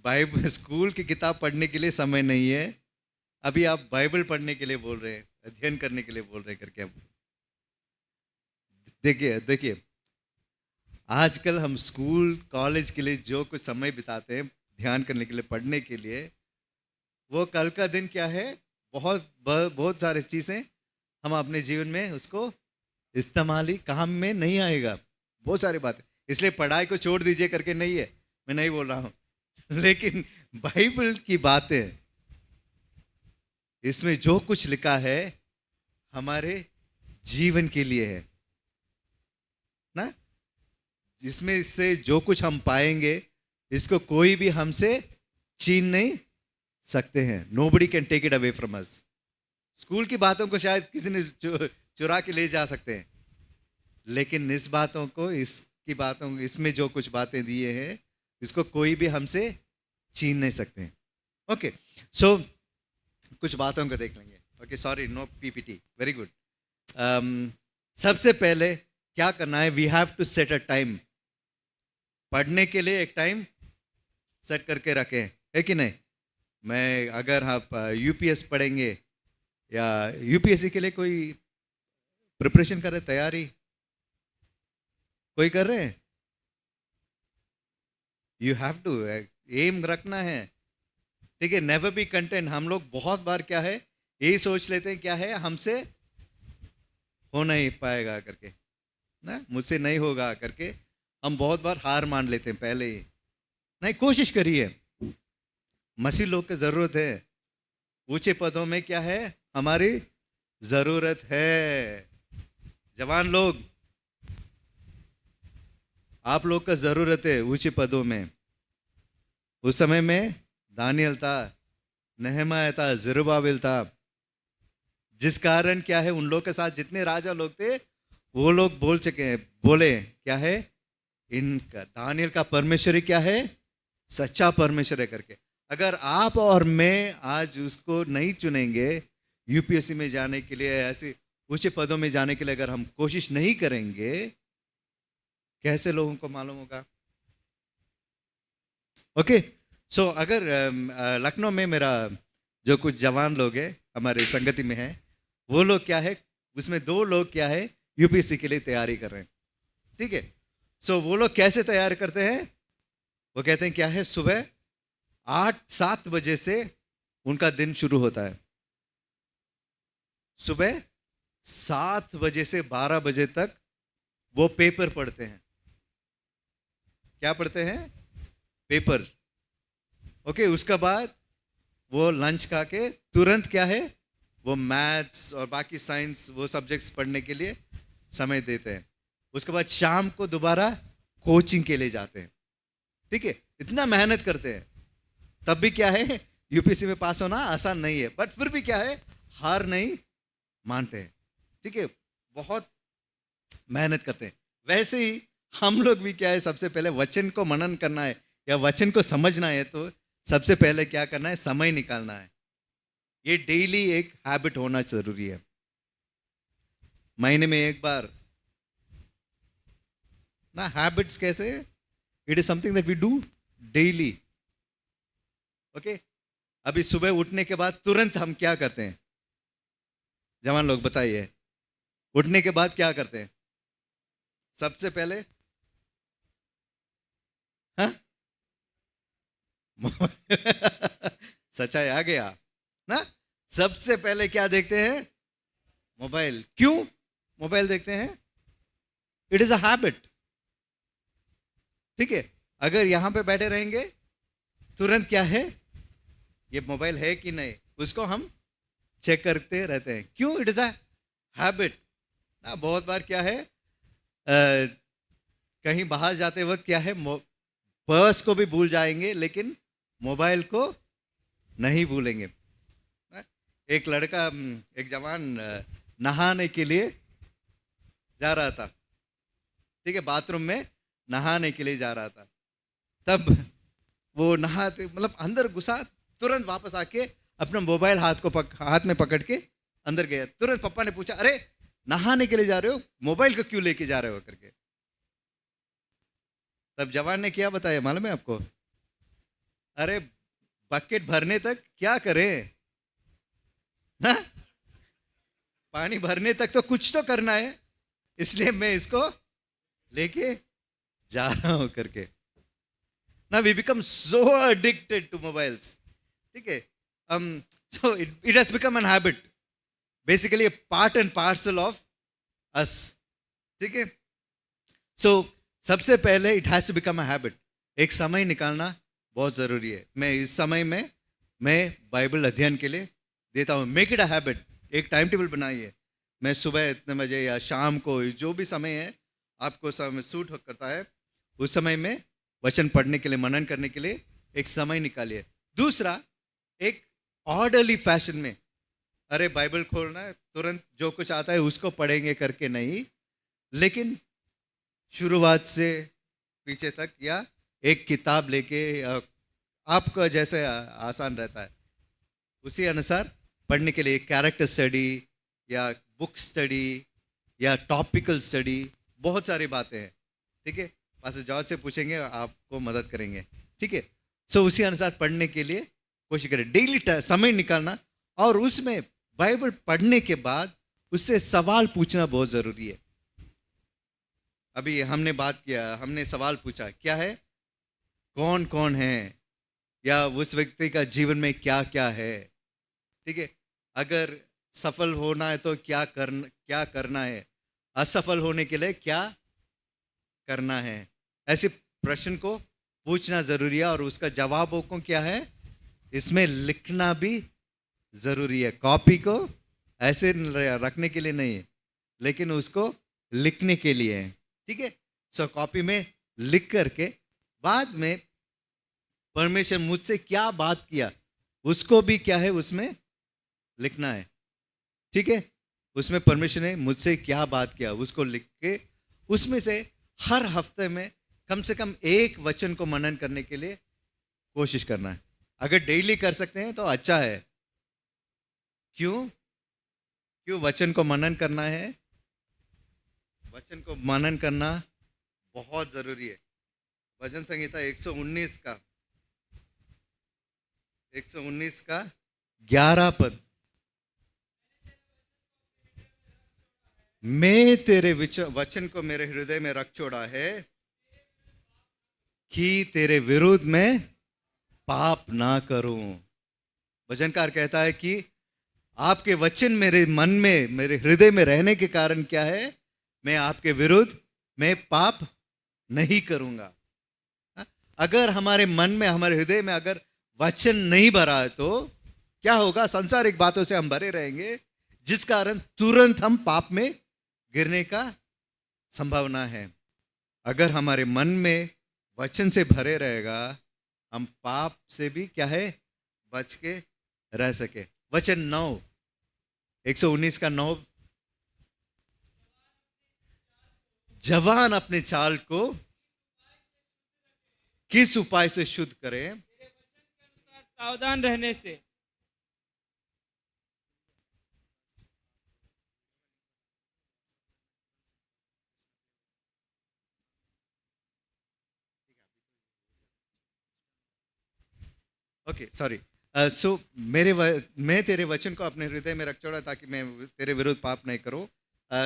बाइबल स्कूल की किताब पढ़ने के लिए समय नहीं है, अभी आप बाइबल पढ़ने के लिए बोल रहे हैं, अध्ययन करने के लिए बोल रहे हैं करके। अब देखिए आजकल हम स्कूल कॉलेज के लिए जो कुछ समय बिताते हैं ध्यान करने के लिए, पढ़ने के लिए, वो कल का दिन क्या है, बहुत सारी चीज़ें हम अपने जीवन में उसको इस्तेमाल ही काम में नहीं आएगा, बहुत सारी बातें। इसलिए पढ़ाई को छोड़ दीजिए करके नहीं है, मैं नहीं बोल रहा हूँ, लेकिन बाइबल की बातें, इसमें जो कुछ लिखा है हमारे जीवन के लिए है ना, जिसमें से जो कुछ हम पाएंगे इसको कोई भी हमसे छीन नहीं सकते हैं। Nobody can take it away from us. School की बातों को शायद किसी ने चुरा के ले जा सकते हैं, लेकिन इस बातों को, इसमें जो कुछ बातें दिए हैं, इसको कोई भी हमसे छीन नहीं सकते हैं। ओके, सो कुछ बातों को देख लेंगे। Okay, sorry, no PPT, very good. सबसे पहले क्या करना है, we have to set a time. पढ़ने के लिए एक टाइम सेट करके रखें, है कि नहीं। मैं अगर आप यूपीएस पढ़ेंगे या यूपीएससी के लिए कोई प्रिपरेशन कर रहे, तैयारी कोई कर रहे हैं, यू हैव टू एम रखना है। ठीक है, नेवर बी कंटेंट। हम लोग बहुत बार क्या है, यही सोच लेते हैं क्या है, हमसे हो नहीं पाएगा करके ना, मुझसे नहीं होगा करके हम बहुत बार हार मान लेते हैं पहले ही। नहीं, कोशिश करिए, मसीह लोग की जरूरत है, ऊंचे पदों में क्या है, हमारी जरूरत है। जवान लोग, आप लोग का जरूरत है ऊंचे पदों में। उस समय में दानियल था, नहमाया था, ज़रुब्बाबिल था, जिस कारण क्या है, उन लोग के साथ जितने राजा लोग थे वो लोग बोले क्या है, इनका दानियल का परमेश्वर ही क्या है, सच्चा परमेश्वर है करके। अगर आप और मैं आज उसको नहीं चुनेंगे यूपीएससी में जाने के लिए, ऐसे ऊंचे पदों में जाने के लिए अगर हम कोशिश नहीं करेंगे, कैसे लोगों को मालूम होगा। ओके, सो अगर लखनऊ में मेरा जो कुछ जवान लोग हैं, हमारे संगति में है, वो लोग क्या है, उसमें 2 लोग क्या है यूपीएससी के लिए तैयारी कर रहे हैं, ठीक है। सो वो लोग कैसे तैयार करते हैं, वो कहते हैं क्या है, सुबह 8-7 बजे से उनका दिन शुरू होता है, सुबह 7 बजे से 12 बजे तक वो पेपर पढ़ते हैं। क्या पढ़ते हैं, पेपर, ओके। उसके बाद वो लंच खा के तुरंत क्या है, वो मैथ्स और बाकी साइंस वो सब्जेक्ट्स पढ़ने के लिए समय देते हैं। उसके बाद शाम को दोबारा कोचिंग के लिए जाते हैं, ठीक है। इतना मेहनत करते हैं, तब भी क्या है, यूपीएससी में पास होना आसान नहीं है, बट फिर भी क्या है, हार नहीं मानते हैं, ठीक है। बहुत मेहनत करते हैं। वैसे ही हम लोग भी क्या है, सबसे पहले वचन को मनन करना है या वचन को समझना है, तो सबसे पहले क्या करना है, समय निकालना है। ये डेली एक हैबिट होना जरूरी है, महीने में एक बार ना। हैबिट्स कैसे, it is something that we do daily, okay. अभी सुबह उठने के बाद तुरंत हम क्या करते हैं, जवान लोग बताइए, उठने के बाद क्या करते हैं सबसे पहले, हाँ? सच्चाई आ गया ना। सबसे पहले क्या देखते हैं, मोबाइल। क्यों मोबाइल देखते हैं, इट इज अ हैबिट, ठीक है। अगर यहां पे बैठे रहेंगे, तुरंत क्या है, ये मोबाइल है कि नहीं, उसको हम चेक करते रहते हैं। क्यों, इट इज अ हैबिट ना। बहुत बार क्या है, कहीं बाहर जाते वक्त क्या है, पर्स को भी भूल जाएंगे लेकिन मोबाइल को नहीं भूलेंगे। एक लड़का, एक जवान नहाने के लिए जा रहा था, ठीक है, बाथरूम में नहाने के लिए जा रहा था। तब वो नहाते मतलब अंदर घुसा, तुरंत वापस आके अपना मोबाइल हाथ में पकड़ के अंदर गया। तुरंत पापा ने पूछा, अरे नहाने के लिए जा रहे हो, मोबाइल को क्यों लेके जा रहे हो करके। तब जवान ने क्या बताया मालूम है आपको, अरे बकेट भरने तक क्या करें ना, पानी भरने तक तो कुछ तो करना है, इसलिए मैं इसको लेके जा रहा हूं करके ना। We become so addicted to mobiles, ठीक है। So it has become an habit, basically a part and parcel of us, ठीक है। सो सबसे पहले it has to become a habit. एक समय निकालना बहुत जरूरी है। मैं इस समय में मैं बाइबल अध्ययन के लिए देता हूँ। मेक इट अ हैबिट, एक टाइम टेबल बनाइए। मैं सुबह इतने बजे या शाम को, जो भी समय है आपको समय सूट करता है, उस समय में वचन पढ़ने के लिए, मनन करने के लिए एक समय निकालिए। दूसरा, एक ऑर्डरली फैशन में, अरे बाइबल खोलना है, तुरंत जो कुछ आता है उसको पढ़ेंगे करके नहीं, लेकिन शुरुआत से पीछे तक या एक किताब लेके, आपका जैसे आसान रहता है उसी अनुसार पढ़ने के लिए कैरेक्टर स्टडी या बुक स्टडी या टॉपिकल स्टडी, बहुत सारी बातें हैं, ठीक है। पास्टर जॉर्ज से पूछेंगे, आपको मदद करेंगे, ठीक है। सो उसी अनुसार पढ़ने के लिए कोशिश करें, डेली समय निकालना। और उसमें बाइबल पढ़ने के बाद उससे सवाल पूछना बहुत जरूरी है। अभी हमने बात किया, हमने सवाल पूछा, क्या है, कौन कौन है, या उस व्यक्ति का जीवन में क्या क्या है, ठीक है। अगर सफल होना है तो क्या करना है, असफल होने के लिए क्या करना है, ऐसे प्रश्न को पूछना जरूरी है। और उसका जवाबों को क्या है, इसमें लिखना भी जरूरी है। कॉपी को ऐसे रखने के लिए नहीं है, लेकिन उसको लिखने के लिए है, ठीक है। सो कॉपी में लिख करके बाद में परमेश्वर मुझसे क्या बात किया उसको भी क्या है उसमें लिखना है, ठीक है। उसमें परमेश्वर ने मुझसे क्या बात किया उसको लिख के, उसमें से हर हफ्ते में कम से कम एक वचन को मनन करने के लिए कोशिश करना है। अगर डेली कर सकते हैं तो अच्छा है। क्यों वचन को मनन करना है, वचन को मनन करना बहुत जरूरी है। भजन संहिता 119 का 11 पद, मैं तेरे वचन को मेरे हृदय में रख छोड़ा है कि तेरे विरुद्ध में पाप ना करूं। वचनकार कहता है कि आपके वचन मेरे मन में, मेरे हृदय में रहने के कारण क्या है, मैं आपके विरुद्ध में पाप नहीं करूंगा। अगर हमारे मन में, हमारे हृदय में अगर वचन नहीं भरा है तो क्या होगा? सांसारिक बातों से हम भरे रहेंगे, जिस कारण तुरंत हम पाप में गिरने का संभावना है। अगर हमारे मन में वचन से भरे रहेगा, हम पाप से भी क्या है, बच के रह सके। वचन 9, 119 का 9, जवान अपने चाल को किस उपाय से शुद्ध करें? सावधान रहने से। Okay, sorry. सो मैं तेरे वचन को अपने हृदय में रख छोड़ा ताकि मैं तेरे विरुद्ध पाप नहीं करूं।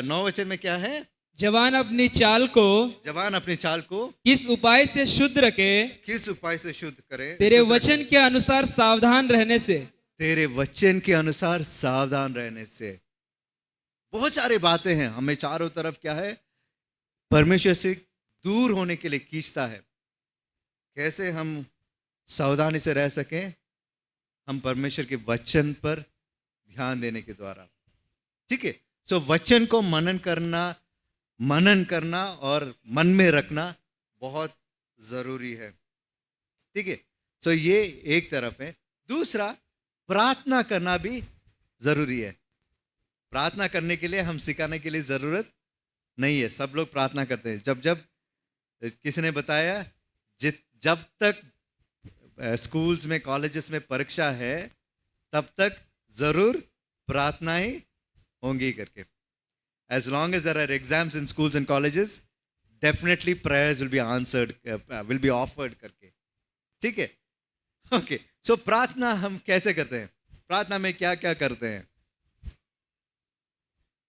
9 वचन में क्या है? जवान अपनी चाल को जवान अपनी चाल को किस उपाय से शुद्ध रखे? किस उपाय से शुद्ध करे? तेरे शुद्ध वचन रखे। के अनुसार सावधान रहने से। तेरे वचन के अनुसार सावधान रहने से। बहुत सारे बातें हैं, हमें चारों तरफ क्या है, परमेश्वर से दूर होने के लिए खींचता है। कैसे हम सावधानी से रह सकें? हम परमेश्वर के वचन पर ध्यान देने के द्वारा। ठीक है। सो वचन को मनन करना और मन में रखना बहुत जरूरी है। ठीक है। सो ये एक तरफ है। दूसरा, प्रार्थना करना भी जरूरी है। प्रार्थना करने के लिए हम सिखाने के लिए जरूरत नहीं है, सब लोग प्रार्थना करते हैं। जब किसी ने बताया, जब तक स्कूल्स में, कॉलेजेस में परीक्षा है, तब तक जरूर प्रार्थनाएं होंगी करके। As long as there are exams in schools and colleges, definitely prayers will be answered, will be offered करके। ठीक है। ओके। सो प्रार्थना हम कैसे करते हैं? प्रार्थना में क्या क्या करते हैं?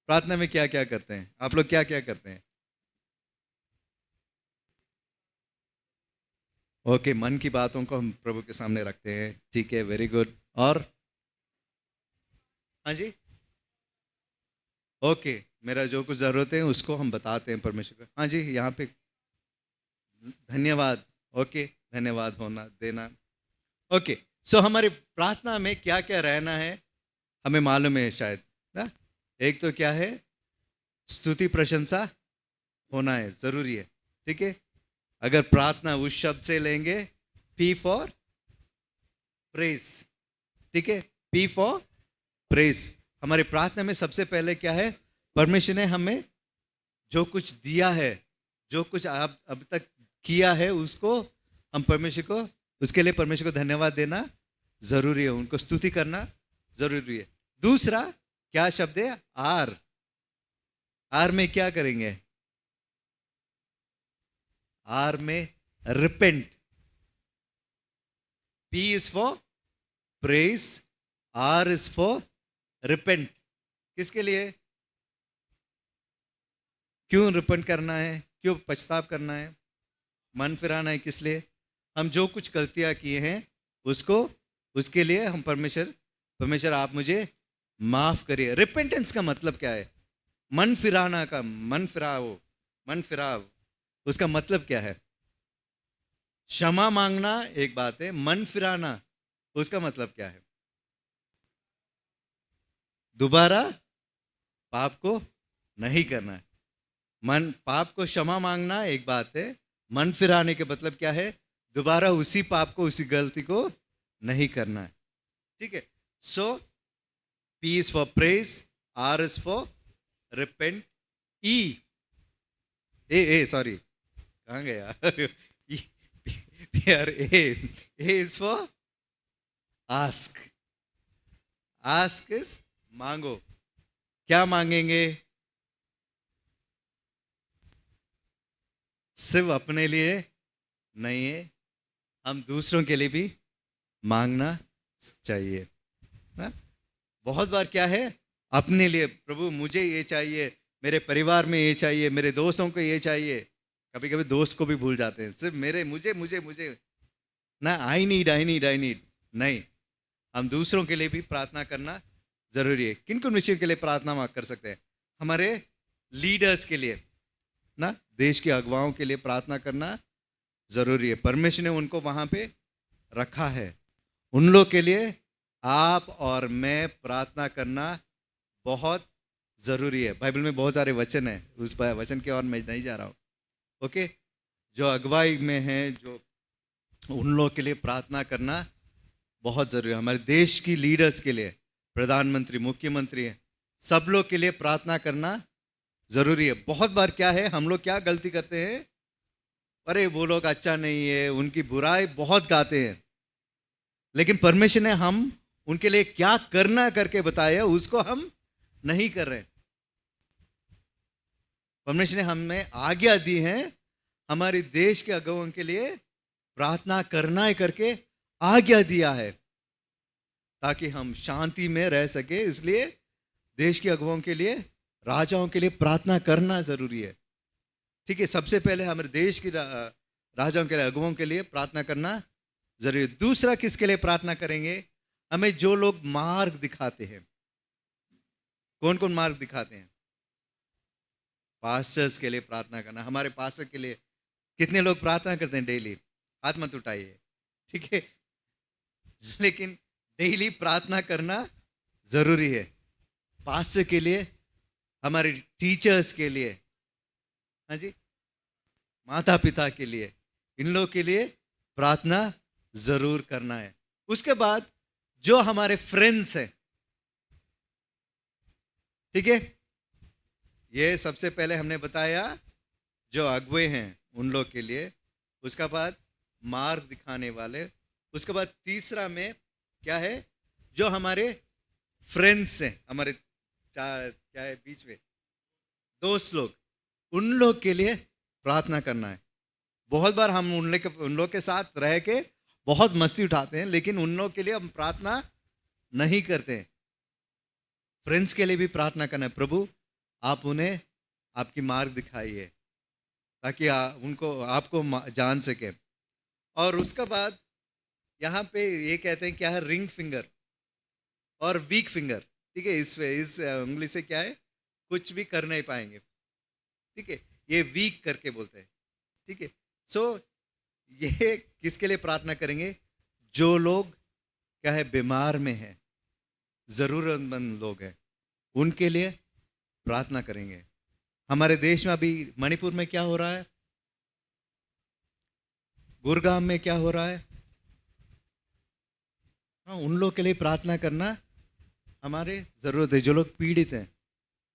प्रार्थना में क्या क्या करते हैं? आप लोग क्या क्या करते हैं? ओके, मन की बातों को हम प्रभु के सामने रखते हैं। ठीक है, वेरी गुड। और हाँ जी, ओके, मेरा जो कुछ जरूरत है उसको हम बताते हैं परमेश्वर को। हाँ जी, यहाँ पे धन्यवाद। ओके, धन्यवाद होना देना। ओके। सो हमारे प्रार्थना में क्या क्या रहना है हमें मालूम है शायद ना। एक तो क्या है, स्तुति प्रशंसा होना है, जरूरी है। ठीक है। अगर प्रार्थना उस शब्द से लेंगे, पी फॉर प्रेज। ठीक है, पी फॉर प्रेज। हमारी प्रार्थना में सबसे पहले क्या है, परमेश्वर ने हमें जो कुछ दिया है, जो कुछ आप अब तक किया है, उसको हम परमेश्वर को, उसके लिए परमेश्वर को धन्यवाद देना जरूरी है, उनको स्तुति करना जरूरी है। दूसरा क्या शब्द है? आर। आर में क्या करेंगे? आर में repent. P is for praise, R is for repent. किसके लिए? क्यों रिपेंट करना है? क्यों पछताव करना है? मन फिराना है। किस लिए? हम जो कुछ गलतियां किए हैं उसके लिए हम परमेश्वर आप मुझे माफ करिए। रिपेंटेंस का मतलब क्या है? मन फिराना का, मन फिराव उसका मतलब क्या है? क्षमा मांगना एक बात है, मन फिराना उसका मतलब क्या है? दोबारा पाप को नहीं करना है। पाप को क्षमा मांगना एक बात है, मन फिराने के मतलब क्या है? दोबारा उसी पाप को, उसी गलती को नहीं करना है। ठीक है। So P is for praise, R is for repent, sorry कहाँ गया? A is for ask. Ask is मांगो। क्या मांगेंगे? सिर्फ अपने लिए नहीं है, हम दूसरों के लिए भी मांगना चाहिए ना। बहुत बार क्या है, अपने लिए, प्रभु मुझे ये चाहिए, मेरे परिवार में ये चाहिए, मेरे दोस्तों को ये चाहिए। कभी कभी दोस्त को भी भूल जाते हैं, सिर्फ मेरे मुझे मुझे मुझे ना, आई नीड नहीं, हम दूसरों के लिए भी प्रार्थना करना जरूरी है। किन किन विषयों के लिए प्रार्थना हम कर सकते हैं? हमारे लीडर्स के लिए ना, देश के अगुवाओं के लिए प्रार्थना करना जरूरी है। परमेश्वर ने उनको वहां पे रखा है, उन लोग के लिए आप और मैं प्रार्थना करना बहुत जरूरी है। बाइबल में बहुत सारे वचन है, उस वचन की ओर मैं नहीं जा रहा हूँ। ओके, जो अगुवाई में हैं, जो उन लोग के लिए प्रार्थना करना बहुत जरूरी है। हमारे देश की लीडर्स के लिए, प्रधानमंत्री, मुख्यमंत्री हैं, सब लोग के लिए प्रार्थना करना जरूरी है। बहुत बार क्या है, हम लोग क्या गलती करते हैं, अरे वो लोग अच्छा नहीं है, उनकी बुराई बहुत गाते हैं, लेकिन परमेश्वर ने हम उनके लिए क्या करना करके बताया, उसको हम नहीं कर रहे। परमेश्वर ने हमें आज्ञा दी है हमारे देश के अगुवाओं के लिए प्रार्थना करना है करके आज्ञा दिया है, ताकि हम शांति में रह सके। इसलिए देश के अगुवाओं के लिए, राजाओं के लिए प्रार्थना करना जरूरी है। ठीक है, सबसे पहले हमारे देश की राजाओं के लिए, अगुवाओं के लिए प्रार्थना करना जरूरी है। दूसरा किसके लिए प्रार्थना करेंगे? हमें जो लोग मार्ग दिखाते हैं। कौन कौन मार्ग दिखाते हैं? पास्टर्स के लिए प्रार्थना करना। हमारे पास्टर के लिए कितने लोग प्रार्थना करते हैं डेली? हाथ मत उठाइए, ठीक है, लेकिन डेली प्रार्थना करना जरूरी है। पास्टर के लिए, हमारे टीचर्स के लिए, हाँ जी, माता पिता के लिए, इन लोग के लिए प्रार्थना जरूर करना है। उसके बाद जो हमारे फ्रेंड्स हैं, ठीक है, ये सबसे पहले हमने बताया जो अगुवे हैं उन लोग के लिए। उसके बाद मार्ग दिखाने वाले। उसके बाद तीसरा में क्या है, जो हमारे फ्रेंड्स हैं, हमारे क्या है बीच में दोस्त लोग, उन लोग के लिए प्रार्थना करना है। बहुत बार हम उन लोग के साथ रह के बहुत मस्ती उठाते हैं, लेकिन उन लोग के लिए हम प्रार्थना नहीं करते हैं। फ्रेंड्स के लिए भी प्रार्थना करना है, प्रभु आप उन्हें आपकी मार्ग दिखाइए ताकि उनको आपको जान सके। और उसके बाद यहाँ पे ये कहते हैं क्या है, रिंग फिंगर और वीक फिंगर। ठीक है, इस उंगली से क्या है, कुछ भी कर नहीं पाएंगे। ठीक है, ये वीक करके बोलते हैं। ठीक है, सो ये किसके लिए प्रार्थना करेंगे? जो लोग क्या है, बीमार में है, जरूरतमंद लोग हैं, उनके लिए प्रार्थना करेंगे। हमारे देश में अभी मणिपुर में क्या हो रहा है, गुरगाम में क्या हो रहा है, हाँ, उन लोग के लिए प्रार्थना करना हमारे जरूरत है। जो लोग पीड़ित हैं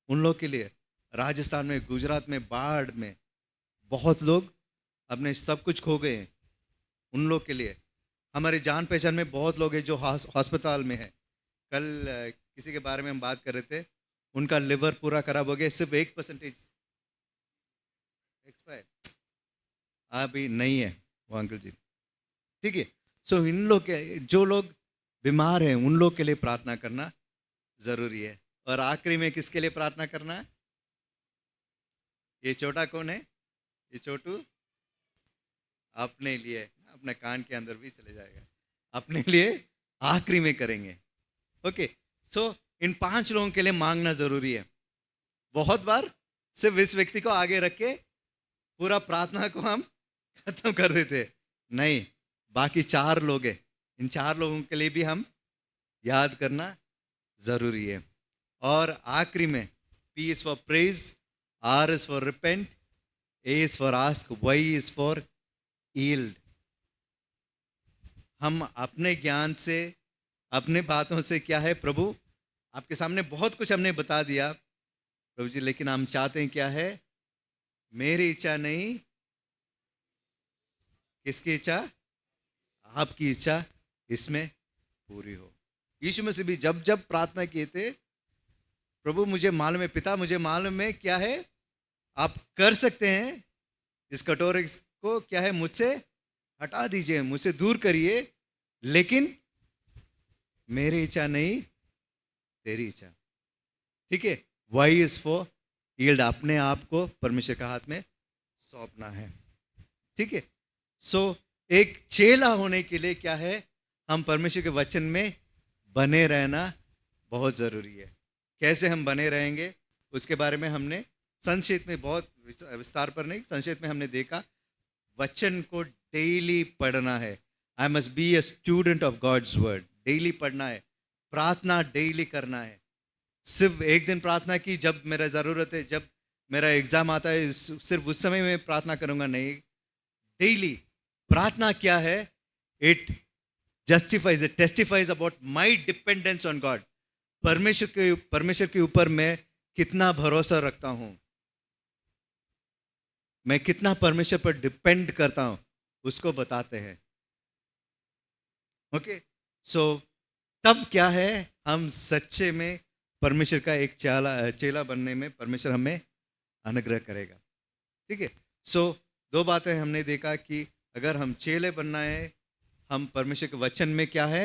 उन लोग के लिए, राजस्थान में, गुजरात में बाढ़ में बहुत लोग अपने सब कुछ खो गए हैं, उन लोग के लिए। हमारे जान पहचान में बहुत लोग हैं जो अस्पताल में है। कल किसी के बारे में हम बात कर रहे थे, उनका लिवर पूरा खराब हो गया, सिर्फ 1% एक्सपायर अभी नहीं है वो अंकल जी। ठीक है, सो इन लोग के, जो लोग बीमार हैं उन लोग के लिए प्रार्थना करना जरूरी है। और आखिरी में किसके लिए प्रार्थना करना है? ये छोटा कौन है? ये छोटू अपने लिए, अपने कान के अंदर भी चले जाएगा, अपने लिए आखिरी में करेंगे। ओके, सो इन 5 लोगों के लिए मांगना जरूरी है। बहुत बार सिर्फ इस व्यक्ति को आगे रख के पूरा प्रार्थना को हम खत्म कर देते हैं। नहीं, बाकी 4 लोग हैं, इन 4 लोगों के लिए भी हम याद करना जरूरी है। और आखिरी में P is for praise, R is for repent, A is for ask, Y is for yield। हम अपने ज्ञान से, अपने बातों से क्या है, प्रभु आपके सामने बहुत कुछ हमने बता दिया प्रभु जी, लेकिन हम चाहते हैं क्या है, मेरी इच्छा नहीं, किसकी इच्छा? आपकी इच्छा इसमें पूरी हो। यीशु मसीह भी जब जब प्रार्थना किए थे, प्रभु मुझे मालूम है, पिता मुझे मालूम है क्या है, आप कर सकते हैं, इस कटोरे को क्या है, मुझसे हटा दीजिए, मुझसे दूर करिए, लेकिन मेरी इच्छा नहीं, तेरी इच्छा। ठीक है, Y is for यील्ड, अपने आप को परमेश्वर के हाथ में सौंपना है। ठीक है। सो एक चेला होने के लिए क्या है, हम परमेश्वर के वचन में बने रहना बहुत ज़रूरी है। कैसे हम बने रहेंगे उसके बारे में हमने संक्षेप में, बहुत विस्तार पर नहीं, संक्षेप में हमने देखा। वचन को डेली पढ़ना है। I must be a student of God's word. Daily पढ़ना है, प्रार्थना डेली करना है। सिर्फ एक दिन प्रार्थना की जब मेरा ज़रूरत है, जब मेरा एग्ज़ाम आता है, सिर्फ उस समय में प्रार्थना करूँगा, नहीं। डेली प्रार्थना क्या है, it justifies, it टेस्टिफाइज about my dependence on God. परमेश्वर के ऊपर मैं कितना भरोसा रखता हूँ, मैं कितना परमेश्वर पर डिपेंड करता हूँ, उसको बताते हैं। ओके। सो तब क्या है, हम सच्चे में परमेश्वर का एक चेला बनने में परमेश्वर हमें अनुग्रह करेगा। ठीक है। सो दो बातें हमने देखा कि अगर हम चेले बनना है, हम परमेश्वर के वचन में क्या है,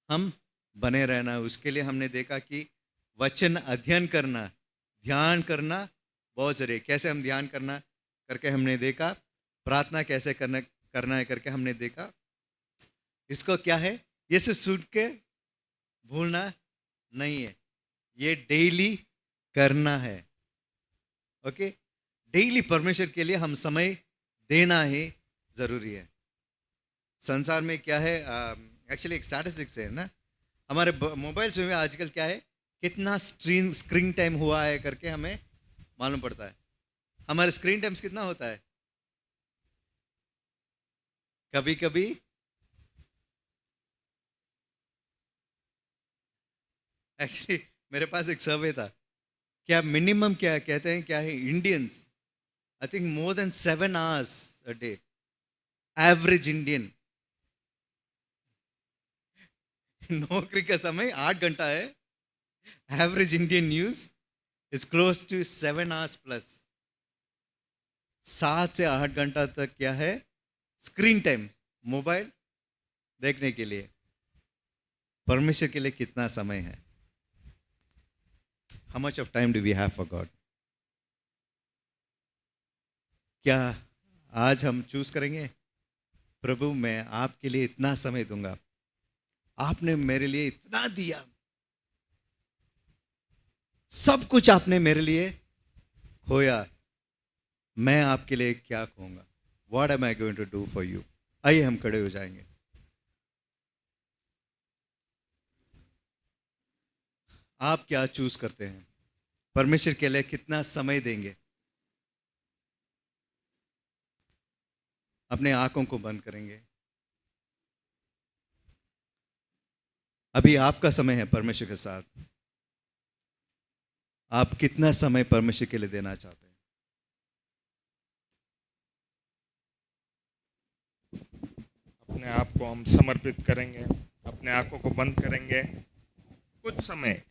हम बने रहना। उसके लिए हमने देखा कि वचन अध्ययन करना, ध्यान करना बहुत ज़रूरी है। कैसे हम ध्यान करना करके हमने देखा, प्रार्थना कैसे करना है करके हमने देखा। इसको क्या है, ये सिर्फ सुन के भूलना नहीं है, ये डेली करना है। ओके। डेली परमेश्वर के लिए हम समय देना ही ज़रूरी है। संसार में क्या है, एक्चुअली एक स्टैटिस्टिक्स है ना, हमारे मोबाइल्स में आजकल क्या है, कितना स्क्रीन टाइम हुआ है करके हमें मालूम पड़ता है। हमारा स्क्रीन टाइम कितना होता है? कभी कभी एक्चुअली मेरे पास एक सर्वे था, क्या मिनिमम क्या कहते हैं, क्या है, Indians I think more than 7 hours a day, average Indian. नौकरी का समय 8 घंटा है, average Indian news is close to 7 hours plus. 7 से 8 घंटा तक क्या है, स्क्रीन टाइम, मोबाइल देखने के लिए। परमेश्वर के लिए कितना समय है? How much of time do we have for God? क्या आज हम चूज करेंगे, प्रभु मैं आपके लिए इतना समय दूंगा, आपने मेरे लिए इतना दिया, सब कुछ आपने मेरे लिए खोया, मैं आपके लिए क्या कहूंगा? What am I going to do for you? आइए हम खड़े हो जाएंगे। आप क्या चूज करते हैं? परमेश्वर के लिए कितना समय देंगे? अपने आंखों को बंद करेंगे। अभी आपका समय है परमेश्वर के साथ। आप कितना समय परमेश्वर के लिए देना चाहते हैं? अपने आप को हम समर्पित करेंगे, अपने आंखों को बंद करेंगे कुछ समय,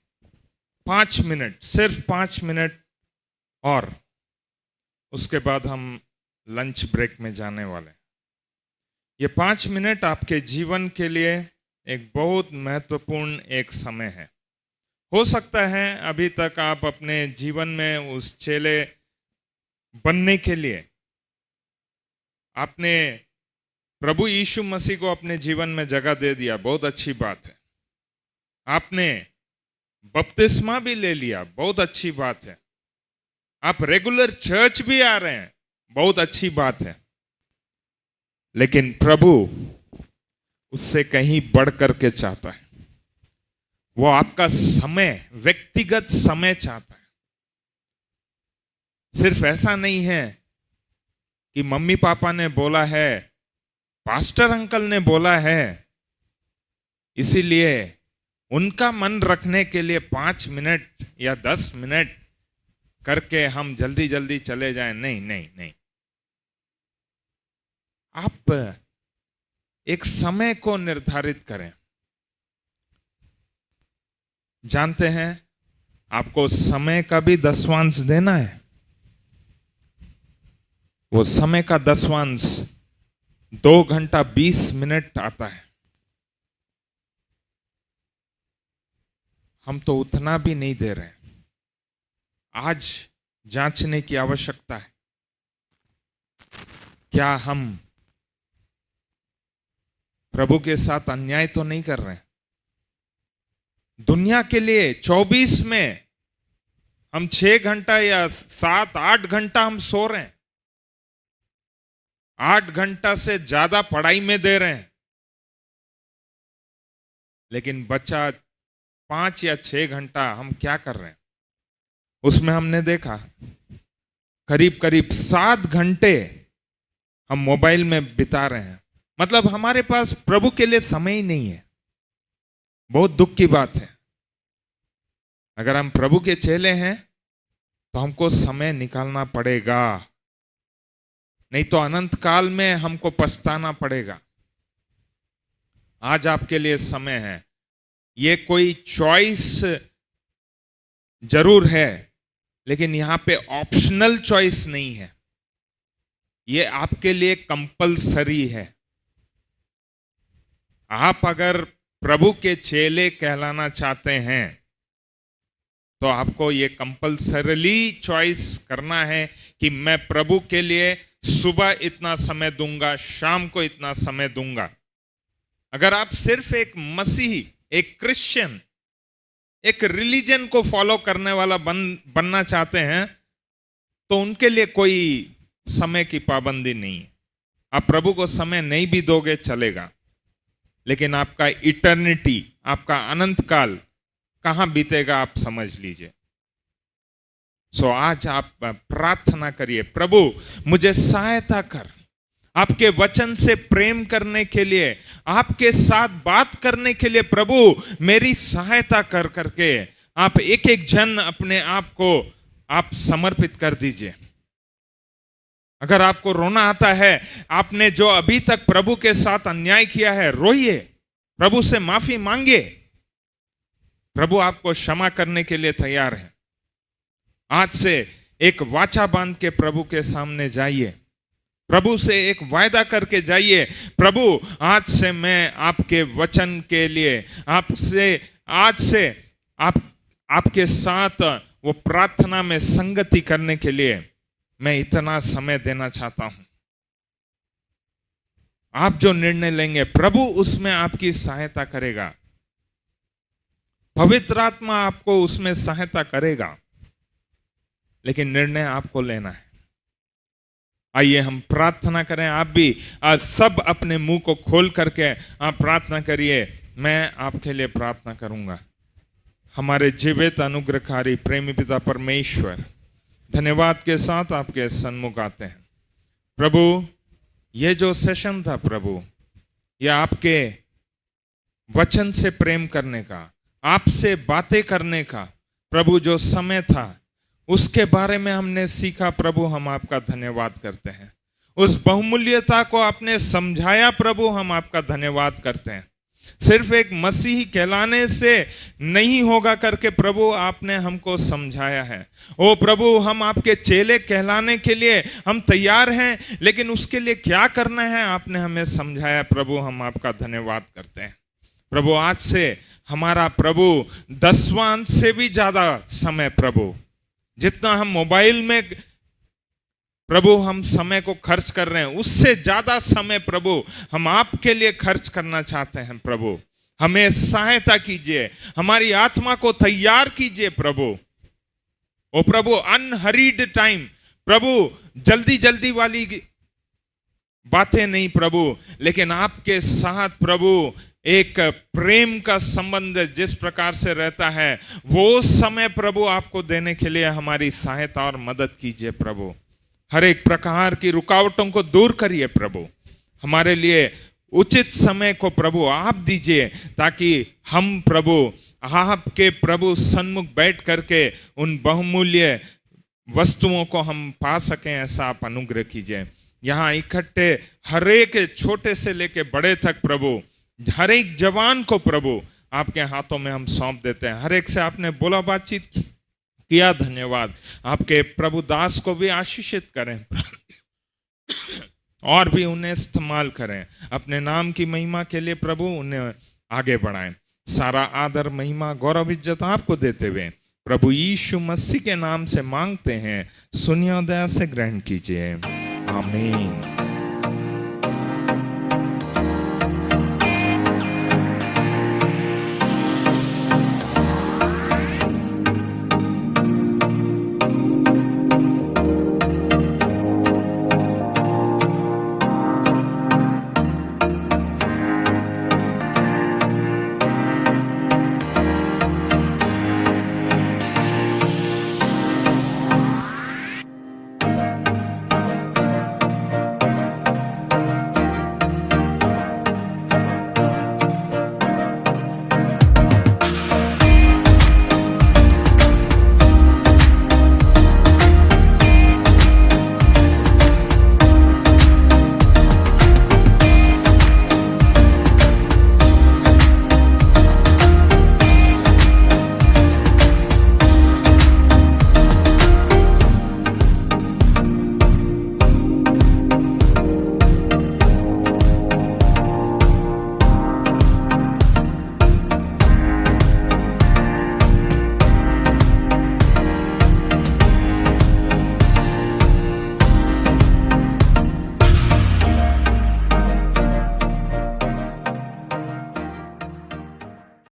5 मिनट, सिर्फ 5 मिनट, और उसके बाद हम लंच ब्रेक में जाने वाले हैं। ये 5 मिनट आपके जीवन के लिए एक बहुत महत्वपूर्ण एक समय है। हो सकता है अभी तक आप अपने जीवन में उस चेले बनने के लिए आपने प्रभु यीशु मसीह को अपने जीवन में जगह दे दिया, बहुत अच्छी बात है। आपने बपतिस्मा भी ले लिया, बहुत अच्छी बात है। आप रेगुलर चर्च भी आ रहे हैं, बहुत अच्छी बात है। लेकिन प्रभु उससे कहीं बढ़ करके चाहता है। वो आपका समय, व्यक्तिगत समय चाहता है। सिर्फ ऐसा नहीं है कि मम्मी पापा ने बोला है, पास्टर अंकल ने बोला है, इसीलिए उनका मन रखने के लिए 5 मिनट या 10 मिनट करके हम जल्दी जल्दी चले जाएं। नहीं नहीं नहीं, आप एक समय को निर्धारित करें। जानते हैं आपको समय का भी दसवांश देना है। वो समय का दसवांश 2 घंटा 20 मिनट आता है। हम तो उतना भी नहीं दे रहे। आज जांचने की आवश्यकता है। क्या हम प्रभु के साथ अन्याय तो नहीं कर रहे हैं? दुनिया के लिए 24 में हम 6 घंटा या 7-8 घंटा हम सो रहे हैं, 8 घंटा से ज्यादा पढ़ाई में दे रहे हैं, लेकिन बच्चा 5 या 6 घंटा हम क्या कर रहे हैं? उसमें हमने देखा करीब करीब 7 घंटे हम मोबाइल में बिता रहे हैं। मतलब हमारे पास प्रभु के लिए समय ही नहीं है। बहुत दुख की बात है। अगर हम प्रभु के चेले हैं तो हमको समय निकालना पड़ेगा, नहीं तो अनंत काल में हमको पछताना पड़ेगा। आज आपके लिए समय है। ये कोई चॉइस जरूर है, लेकिन यहां पे ऑप्शनल चॉइस नहीं है, ये आपके लिए कंपलसरी है। आप अगर प्रभु के चेले कहलाना चाहते हैं तो आपको ये कंपलसरीली चॉइस करना है कि मैं प्रभु के लिए सुबह इतना समय दूंगा, शाम को इतना समय दूंगा। अगर आप सिर्फ एक मसीही, एक क्रिश्चियन, एक रिलीजन को फॉलो करने वाला बनना चाहते हैं तो उनके लिए कोई समय की पाबंदी नहीं है। आप प्रभु को समय नहीं भी दोगे चलेगा, लेकिन आपका इटर्निटी, आपका अनंत काल कहां बीतेगा आप समझ लीजिए। सो आज आप प्रार्थना करिए, प्रभु मुझे सहायता कर, आपके वचन से प्रेम करने के लिए, आपके साथ बात करने के लिए प्रभु मेरी सहायता कर करके आप एक एक जन अपने आप को आप समर्पित कर दीजिए। अगर आपको रोना आता है, आपने जो अभी तक प्रभु के साथ अन्याय किया है, रोइए, प्रभु से माफी मांगिए। प्रभु आपको क्षमा करने के लिए तैयार है। आज से एक वाचा बांध के प्रभु के सामने जाइए, प्रभु से एक वायदा करके जाइए, प्रभु आज से मैं आपके वचन के लिए, आपसे आज से आपके साथ वो प्रार्थना में संगति करने के लिए मैं इतना समय देना चाहता हूं। आप जो निर्णय लेंगे प्रभु उसमें आपकी सहायता करेगा, पवित्र आत्मा आपको उसमें सहायता करेगा, लेकिन निर्णय आपको लेना है। आइए हम प्रार्थना करें। आप भी आज सब अपने मुंह को खोल करके आप प्रार्थना करिए। मैं आपके लिए प्रार्थना करूंगा। हमारे जीवित अनुग्रहकारी प्रेमी पिता परमेश्वर, धन्यवाद के साथ आपके सन्मुख आते हैं। प्रभु ये जो सेशन था प्रभु, ये आपके वचन से प्रेम करने का, आपसे बातें करने का प्रभु जो समय था, उसके बारे में हमने सीखा। प्रभु हम आपका धन्यवाद करते हैं। उस बहुमूल्यता को आपने समझाया प्रभु, हम आपका धन्यवाद करते हैं। सिर्फ एक मसीही कहलाने से नहीं होगा करके प्रभु आपने हमको समझाया है। ओ प्रभु, हम आपके चेले कहलाने के लिए हम तैयार हैं, लेकिन उसके लिए क्या करना है आपने हमें समझाया। प्रभु हम आपका धन्यवाद करते हैं। प्रभु आज से हमारा प्रभु 10वां अंश से भी ज्यादा समय प्रभु, जितना हम मोबाइल में प्रभु हम समय को खर्च कर रहे हैं, उससे ज्यादा समय प्रभु हम आपके लिए खर्च करना चाहते हैं। प्रभु हमें सहायता कीजिए, हमारी आत्मा को तैयार कीजिए प्रभु। ओ प्रभु अनहरीड टाइम, प्रभु जल्दी जल्दी वाली बातें नहीं प्रभु, लेकिन आपके साथ प्रभु एक प्रेम का संबंध जिस प्रकार से रहता है, वो समय प्रभु आपको देने के लिए हमारी सहायता और मदद कीजिए प्रभु। हर एक प्रकार की रुकावटों को दूर करिए प्रभु। हमारे लिए उचित समय को प्रभु आप दीजिए, ताकि हम प्रभु आपके प्रभु सन्मुख बैठ करके उन बहुमूल्य वस्तुओं को हम पा सकें। ऐसा आप अनुग्रह कीजिए। यहाँ इकट्ठे हर एक छोटे से लेके बड़े तक प्रभु, हर एक जवान को प्रभु आपके हाथों में हम सौंप देते हैं। हर एक से आपने बोला, बातचीत किया, धन्यवाद। आपके प्रभु दास को भी आशीषित करें और भी उन्हें इस्तेमाल करें अपने नाम की महिमा के लिए। प्रभु उन्हें आगे बढ़ाएं। सारा आदर, महिमा, गौरव, इज्जत आपको देते हुए प्रभु यीशु मसीह के नाम से मांगते हैं, सुनियोदय से ग्रहण कीजिए। आमीन।